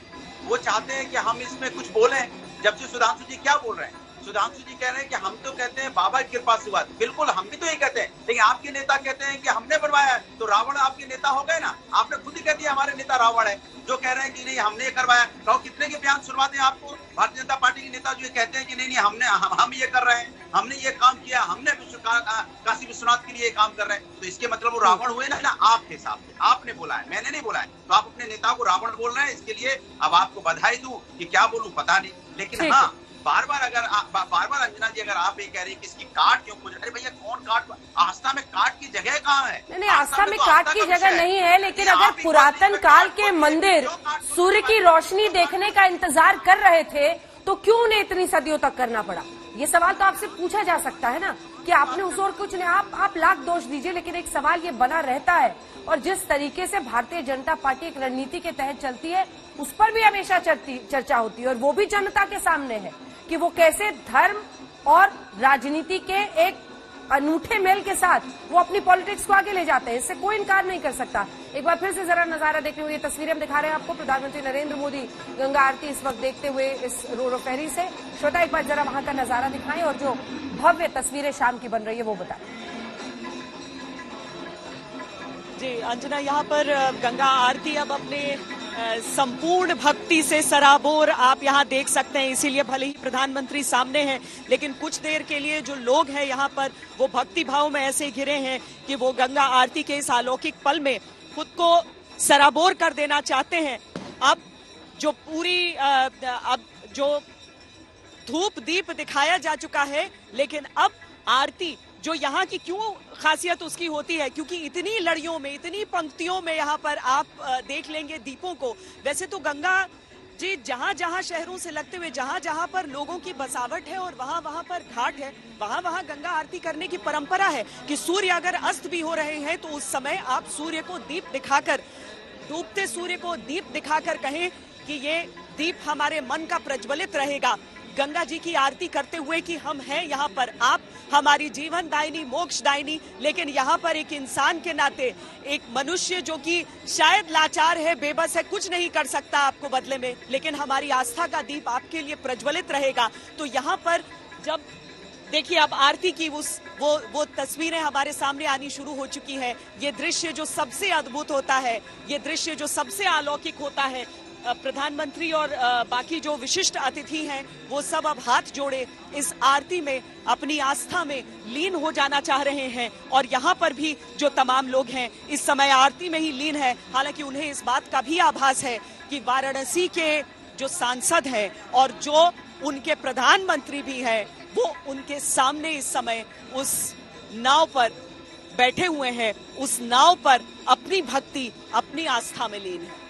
वो चाहते हैं कि हम इसमें कुछ बोलें, जबकि सुधांशु जी क्या बोल रहे हैं? सुधांशु जी कह रहे हैं कि हम तो कहते हैं बाबा की कृपा से हुआ। बिल्कुल, हम भी तो यही कहते हैं, लेकिन आपके नेता कहते हैं कि हमने बनवाया है। तो रावण आपके नेता हो गए ना? आपने खुद ही कह दिया हमारे नेता रावण है, जो कह रहे हैं कि नहीं हमने ये करवाया। तो कितने के बयान सुनवाते हैं आपको भारतीय जनता पार्टी के नेता जो कहते हैं कि नहीं हम ये कर रहे हैं, हमने ये काम किया, हमने काशी विश्वनाथ के लिए काम कर रहे हैं। तो इसके मतलब वो रावण हुए ना आपके हिसाब से। आपने बोला है, मैंने नहीं बोला है। तो आप अपने नेता को रावण बोल रहे हैं। इसके लिए अब आपको बधाई दूं कि क्या बोलूं पता नहीं, लेकिन हाँ, बार बार अंजना जी, अगर आप ये कह रही है कि इसकी काट क्यों खोज, अरे भैया कौन काट? आस्था में काट की जगह कहाँ है? नहीं, आस्था में काट की जगह नहीं है, लेकिन अगर पुरातन काल के मंदिर सूर्य की रोशनी देखने का इंतजार कर रहे थे, तो क्यों उन्हें इतनी सदियों तक करना पड़ा? ये सवाल तो आपसे पूछा जा सकता है ना, कि आपने उस और कुछ नहीं। आप लाख दोष दीजिए, लेकिन एक सवाल ये बना रहता है। और जिस तरीके से भारतीय जनता पार्टी एक रणनीति के तहत चलती है, उस पर भी हमेशा चर्चा होती है, और वो भी जनता के सामने है कि वो कैसे धर्म और राजनीति के एक अनूठे मेल के साथ वो अपनी पॉलिटिक्स को आगे ले जाते हैं। इससे कोई इनकार नहीं कर सकता। एक बार फिर से जरा नजारा देखने हुए, ये तस्वीरें हम दिखा रहे हैं आपको प्रधानमंत्री नरेंद्र मोदी गंगा आरती इस वक्त देखते हुए इस रोरो फेरी से। श्रोता, एक बार जरा वहां का नजारा दिखाएं और जो भव्य तस्वीरें शाम की बन रही है वो बताएं। जी अंजना, यहाँ पर गंगा आरती अब अपने संपूर्ण भक्ति से सराबोर आप यहाँ देख सकते हैं। इसीलिए भले ही प्रधानमंत्री सामने हैं, लेकिन कुछ देर के लिए जो लोग हैं यहाँ पर, वो भक्ति भाव में ऐसे घिरे हैं कि वो गंगा आरती के इस अलौकिक पल में खुद को सराबोर कर देना चाहते हैं। अब जो पूरी अब जो धूप दीप दिखाया जा चुका है, लेकिन अब आरती जो यहाँ की क्यों खासियत उसकी होती है, क्योंकि इतनी लड़ियों में, इतनी पंक्तियों में यहाँ पर आप देख लेंगे दीपों को। वैसे तो गंगा जी जहाँ जहाँ शहरों से लगते हुए, जहाँ जहाँ पर लोगों की बसावट है और वहाँ वहाँ पर घाट है, वहाँ वहाँ गंगा आरती करने की परंपरा है कि सूर्य अगर अस्त भी हो रहे हैं तो उस समय आप सूर्य को दीप दिखाकर, डूबते सूर्य को दीप दिखाकर कहें कि ये दीप हमारे मन का प्रज्वलित रहेगा, गंगा जी की आरती करते हुए कि हम हैं यहाँ पर, आप हमारी जीवन दायिनी, मोक्ष दायिनी। लेकिन यहाँ पर एक इंसान के नाते, एक मनुष्य जो कि शायद लाचार है, बेबस है, कुछ नहीं कर सकता आपको बदले में, लेकिन हमारी आस्था का दीप आपके लिए प्रज्वलित रहेगा। तो यहाँ पर जब देखिए अब आरती की वो तस्वीरें हमारे सामने आनी शुरू हो चुकी है। ये दृश्य जो सबसे अद्भुत होता है, ये दृश्य जो सबसे अलौकिक होता है, प्रधानमंत्री और बाकी जो विशिष्ट अतिथि हैं वो सब अब हाथ जोड़े इस आरती में अपनी आस्था में लीन हो जाना चाह रहे हैं। और यहाँ पर भी जो तमाम लोग हैं इस समय आरती में ही लीन है। हालांकि उन्हें इस बात का भी आभास है कि वाराणसी के जो सांसद हैं और जो उनके प्रधानमंत्री भी हैं, वो उनके सामने इस समय उस नाव पर बैठे हुए हैं, उस नाव पर अपनी भक्ति, अपनी आस्था में लीन है।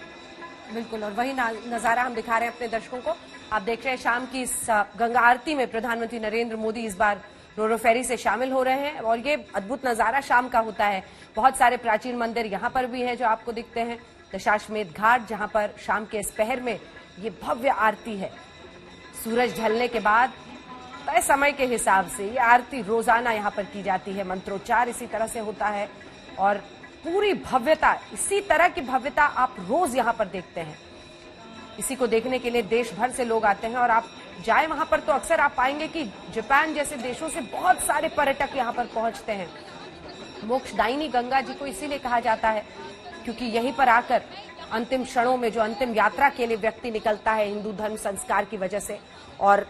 बिल्कुल, और वही नजारा हम दिखा रहे हैं अपने दर्शकों को। आप देख रहे हैं शाम की इस गंगा आरती में प्रधानमंत्री नरेंद्र मोदी इस बार रोरो फेरी से शामिल हो रहे हैं और ये अद्भुत नजारा शाम का होता है। बहुत सारे प्राचीन मंदिर यहाँ पर भी हैं जो आपको दिखते हैं। दशाश्वमेध घाट जहां पर शाम के इस पहर में ये भव्य आरती है। सूरज ढलने के बाद तय समय के हिसाब से ये आरती रोजाना यहाँ पर की जाती है। मंत्रोच्चार इसी तरह से होता है और पूरी भव्यता, इसी तरह की भव्यता आप रोज यहाँ पर देखते हैं। इसी को देखने के लिए देश भर से लोग आते हैं और आप जाए वहां पर तो अक्सर आप पाएंगे कि जापान जैसे देशों से बहुत सारे पर्यटक यहाँ पर पहुंचते हैं। मोक्षदायिनी गंगा जी को इसीलिए कहा जाता है क्योंकि यहीं पर आकर अंतिम क्षणों में जो अंतिम यात्रा के लिए व्यक्ति निकलता है हिंदू धर्म संस्कार की वजह से, और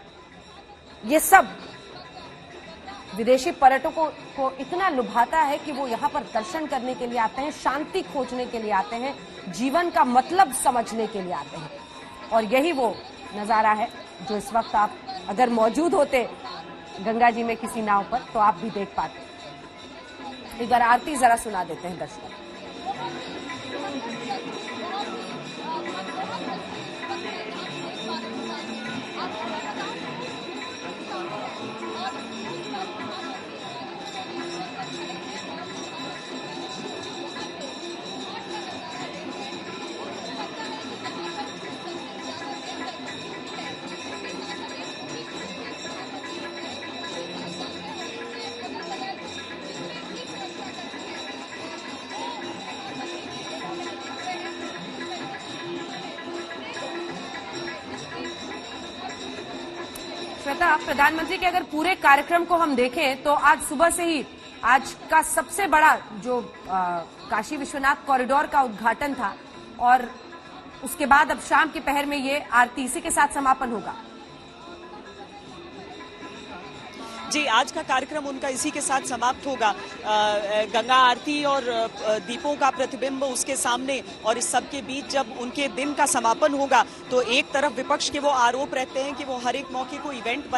ये सब विदेशी पर्यटकों को इतना लुभाता है कि वो यहाँ पर दर्शन करने के लिए आते हैं, शांति खोजने के लिए आते हैं, जीवन का मतलब समझने के लिए आते हैं। और यही वो नजारा है जो इस वक्त आप अगर मौजूद होते गंगा जी में किसी नाव पर तो आप भी देख पाते। एक बार आरती जरा सुना देते हैं दर्शकों। श्वेता, प्रधानमंत्री के अगर पूरे कार्यक्रम को हम देखें तो आज सुबह से ही आज का सबसे बड़ा जो काशी विश्वनाथ कॉरिडोर का उद्घाटन था और उसके बाद अब शाम की पहर में ये आरती इसी के साथ समापन होगा। जी, आज का कार्यक्रम उनका इसी के साथ समाप्त होगा। गंगा आरती और दीपों का प्रतिबिंब उसके सामने और इस सब के बीच जब उनके दिन का समापन होगा तो एक तरफ विपक्ष के वो आरोप रहते हैं कि वो हर एक मौके को इवेंट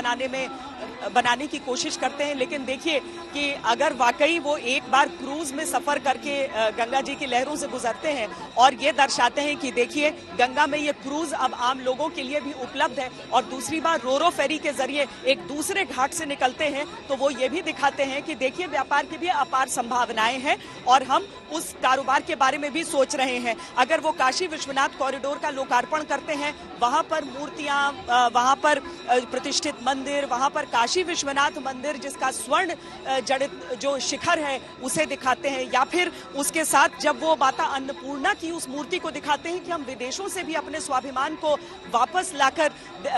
बनाने की कोशिश करते हैं, लेकिन देखिए कि अगर वाकई वो एक बार क्रूज में सफर करके गंगा जी की लहरों से गुजरते हैं और ये दर्शाते हैं कि देखिए गंगा में ये क्रूज अब आम लोगों के लिए भी उपलब्ध है, और दूसरी बार रोरो फेरी के जरिए एक दूसरे घाट से निकलते हैं तो वो ये भी दिखाते हैं कि देखिए व्यापार की भी अपार संभावनाएं हैं और हम उस कारोबार के बारे में भी सोच रहे हैं। अगर वो काशी विश्वनाथ कॉरिडोर का लोकार्पण करते हैं, वहां पर मूर्तियां, वहां पर प्रतिष्ठित मंदिर, वहां पर काशी विश्वनाथ मंदिर जिसका स्वर्ण जड़ित जो शिखर है उसे दिखाते हैं, या फिर उसके साथ जब वो माता अन्नपूर्णा की उस मूर्ति को दिखाते हैं कि हम विदेशों से भी अपने स्वाभिमान को वापस लाकर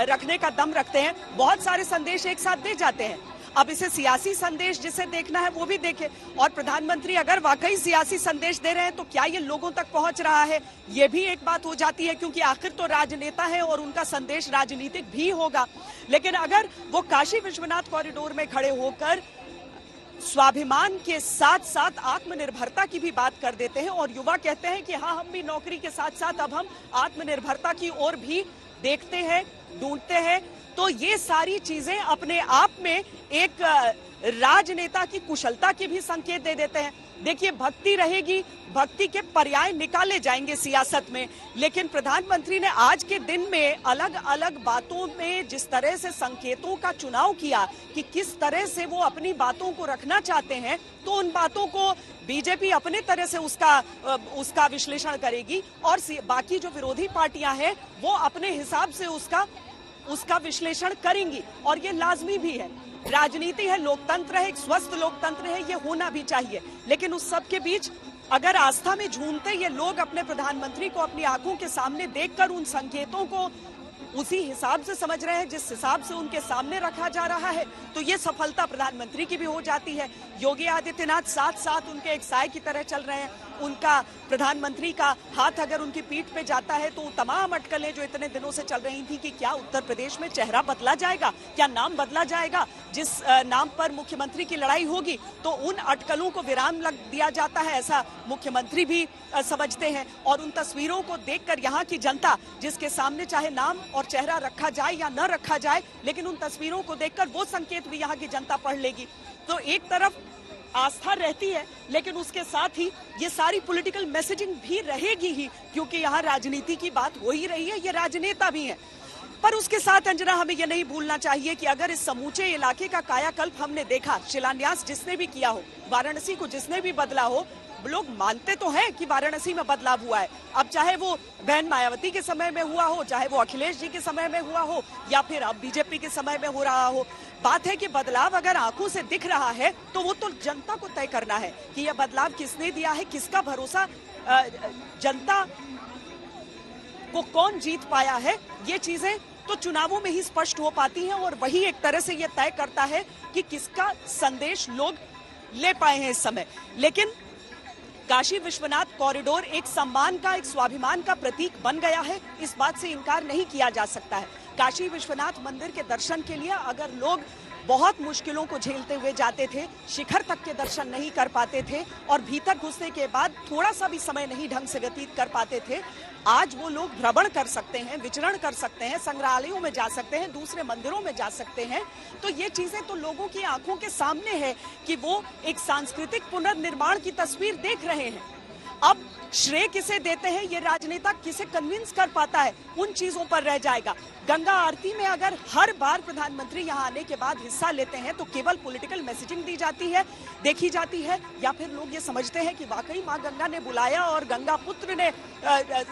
रखने का दम रखते हैं, बहुत सारे संदेश एक साथ दे जाते हैं। अब इसे सियासी संदेश जिसे देखना है वो भी देखे, और प्रधानमंत्री अगर वाकई सियासी संदेश दे रहे हैं तो क्या ये लोगों तक पहुंच रहा है, ये भी एक बात हो जाती है, क्योंकि आखिर तो राजनेता है और उनका संदेश राजनीतिक भी होगा। लेकिन अगर वो काशी विश्वनाथ कॉरिडोर में खड़े होकर स्वाभिमान के साथ साथ आत्मनिर्भरता की भी बात कर देते हैं और युवा कहते हैं कि हाँ, हम भी नौकरी के साथ साथ अब हम आत्मनिर्भरता की ओर भी देखते हैं, ढूंढते हैं, तो ये सारी चीजें अपने आप में एक राजनेता की कुशलता के भी संकेत दे देते हैं। देखिए, भक्ति रहेगी, भक्ति के पर्याय निकाले जाएंगे सियासत में, लेकिन प्रधानमंत्री ने आज के दिन में अलग अलग बातों में जिस तरह से संकेतों का चुनाव किया कि किस तरह से वो अपनी बातों को रखना चाहते हैं, तो उन बातों को बीजेपी अपने तरह से उसका विश्लेषण करेगी और बाकी जो विरोधी पार्टियां हैं वो अपने हिसाब से उसका विश्लेषण करेंगी, और ये लाजमी भी है। राजनीति है, लोकतंत्र है, एक स्वस्थ लोकतंत्र है, ये होना भी चाहिए। लेकिन उस सब के बीच अगर आस्था में झूमते ये लोग अपने प्रधानमंत्री को अपनी आंखों के सामने देखकर उन संकेतों को उसी हिसाब से समझ रहे हैं जिस हिसाब से उनके सामने रखा जा रहा है, तो ये सफलता प्रधानमंत्री की भी हो जाती है। योगी आदित्यनाथ साथ साथ उनके एक साय की तरह चल रहे हैं। उनका प्रधानमंत्री का हाथ अगर उनकी पीठ पे जाता है तो तमाम अटकलें जो इतने दिनों से चल रही थी कि क्या उत्तर प्रदेश में चेहरा बदला जाएगा, क्या नाम बदला जाएगा, जिस नाम पर मुख्यमंत्री की लड़ाई होगी, तो उन अटकलों को विराम लग दिया जाता है, ऐसा मुख्यमंत्री भी समझते हैं। और उन तस्वीरों को देखकर यहाँ की जनता, जिसके सामने चाहे नाम और चेहरा रखा जाए या न रखा जाए, लेकिन उन तस्वीरों को देखकर वो संकेत भी यहाँ की जनता पढ़ लेगी। तो एक तरफ आस्था रहती है, लेकिन उसके साथ ही ये सारी पॉलिटिकल मैसेजिंग भी रहेगी ही, क्योंकि यहाँ राजनीति की बात हो ही रही है, ये राजनेता भी हैं। पर उसके साथ अंजना हमें यह नहीं भूलना चाहिए कि अगर इस समूचे इलाके का कायाकल्प हमने देखा, शिलान्यास जिसने भी किया हो, वाराणसी को जिसने भी बदला हो, लोग मानते तो हैं कि वाराणसी में बदलाव हुआ है। अब चाहे वो बहन मायावती के समय में हुआ हो, चाहे वो अखिलेश जी के समय में हुआ हो, या फिर अब बीजेपी के समय में हो रहा हो, बात है कि बदलाव अगर आंखों से दिख रहा है तो वो तो जनता को तय करना है कि यह बदलाव किसने दिया है, किसका भरोसा जनता को कौन जीत पाया है। ये चीजें तो चुनावों में ही स्पष्ट हो पाती हैं और वही एक तरह से यह तय करता है कि किसका संदेश लोग ले पाए हैं इस समय। लेकिन काशी विश्वनाथ कॉरिडोर एक सम्मान का, एक स्वाभिमान का प्रतीक बन गया है, इस बात से इनकार नहीं किया जा सकता है। काशी विश्वनाथ मंदिर के दर्शन के लिए अगर लोग बहुत मुश्किलों को झेलते हुए जाते थे, शिखर तक के दर्शन नहीं कर पाते थे और भीतर घुसने के बाद थोड़ा सा भी समय नहीं ढंग से व्यतीत कर पाते थे, आज वो लोग भ्रमण कर सकते हैं, विचरण कर सकते हैं, संग्रहालयों में जा सकते हैं, दूसरे मंदिरों में जा सकते हैं। तो ये चीजें तो लोगों की आंखों के सामने है कि वो एक सांस्कृतिक पुनर्निर्माण की तस्वीर देख रहे हैं। अब श्रेय किसे देते हैं, ये राजनेता किसे कन्विंस कर पाता है, उन चीजों पर रह जाएगा। गंगा आरती में अगर हर बार प्रधानमंत्री यहां आने के बाद हिस्सा लेते हैं तो केवल पॉलिटिकल मैसेजिंग दी जाती है, देखी जाती है, या फिर लोग ये समझते हैं कि वाकई मां गंगा ने बुलाया और गंगा पुत्र ने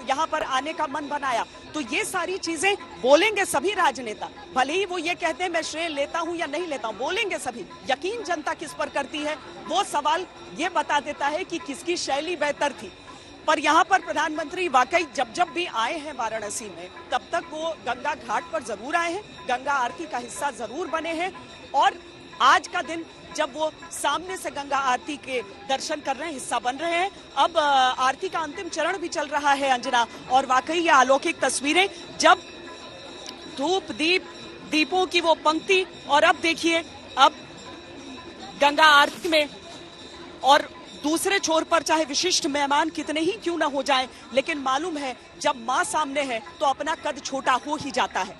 यहां पर आने का मन बनाया। तो ये सारी चीजें बोलेंगे सभी राजनेता, भले ही वो ये कहते हैं मैं श्रेय लेता हूं या नहीं लेता हूं, बोलेंगे सभी। यकीन जनता किस पर करती है वो सवाल ये बता देता है कि किसकी शैली बेहतर थी। पर यहाँ पर प्रधानमंत्री वाकई जब जब भी आए हैं वाराणसी में, तब तक वो गंगा घाट पर जरूर आए हैं, गंगा आरती का हिस्सा जरूर बने हैं। और आज का दिन जब वो सामने से गंगा आरती के दर्शन कर रहे हैं, हिस्सा बन रहे हैं। अब आरती का अंतिम चरण भी चल रहा है अंजना, और वाकई ये अलौकिक तस्वीरें, जब धूप दीपों की वो पंक्ति, और अब देखिए अब गंगा आरती में, और दूसरे छोर पर चाहे विशिष्ट मेहमान कितने ही क्यों न हो जाएं, लेकिन मालूम है जब मां सामने है तो अपना कद छोटा हो ही जाता है।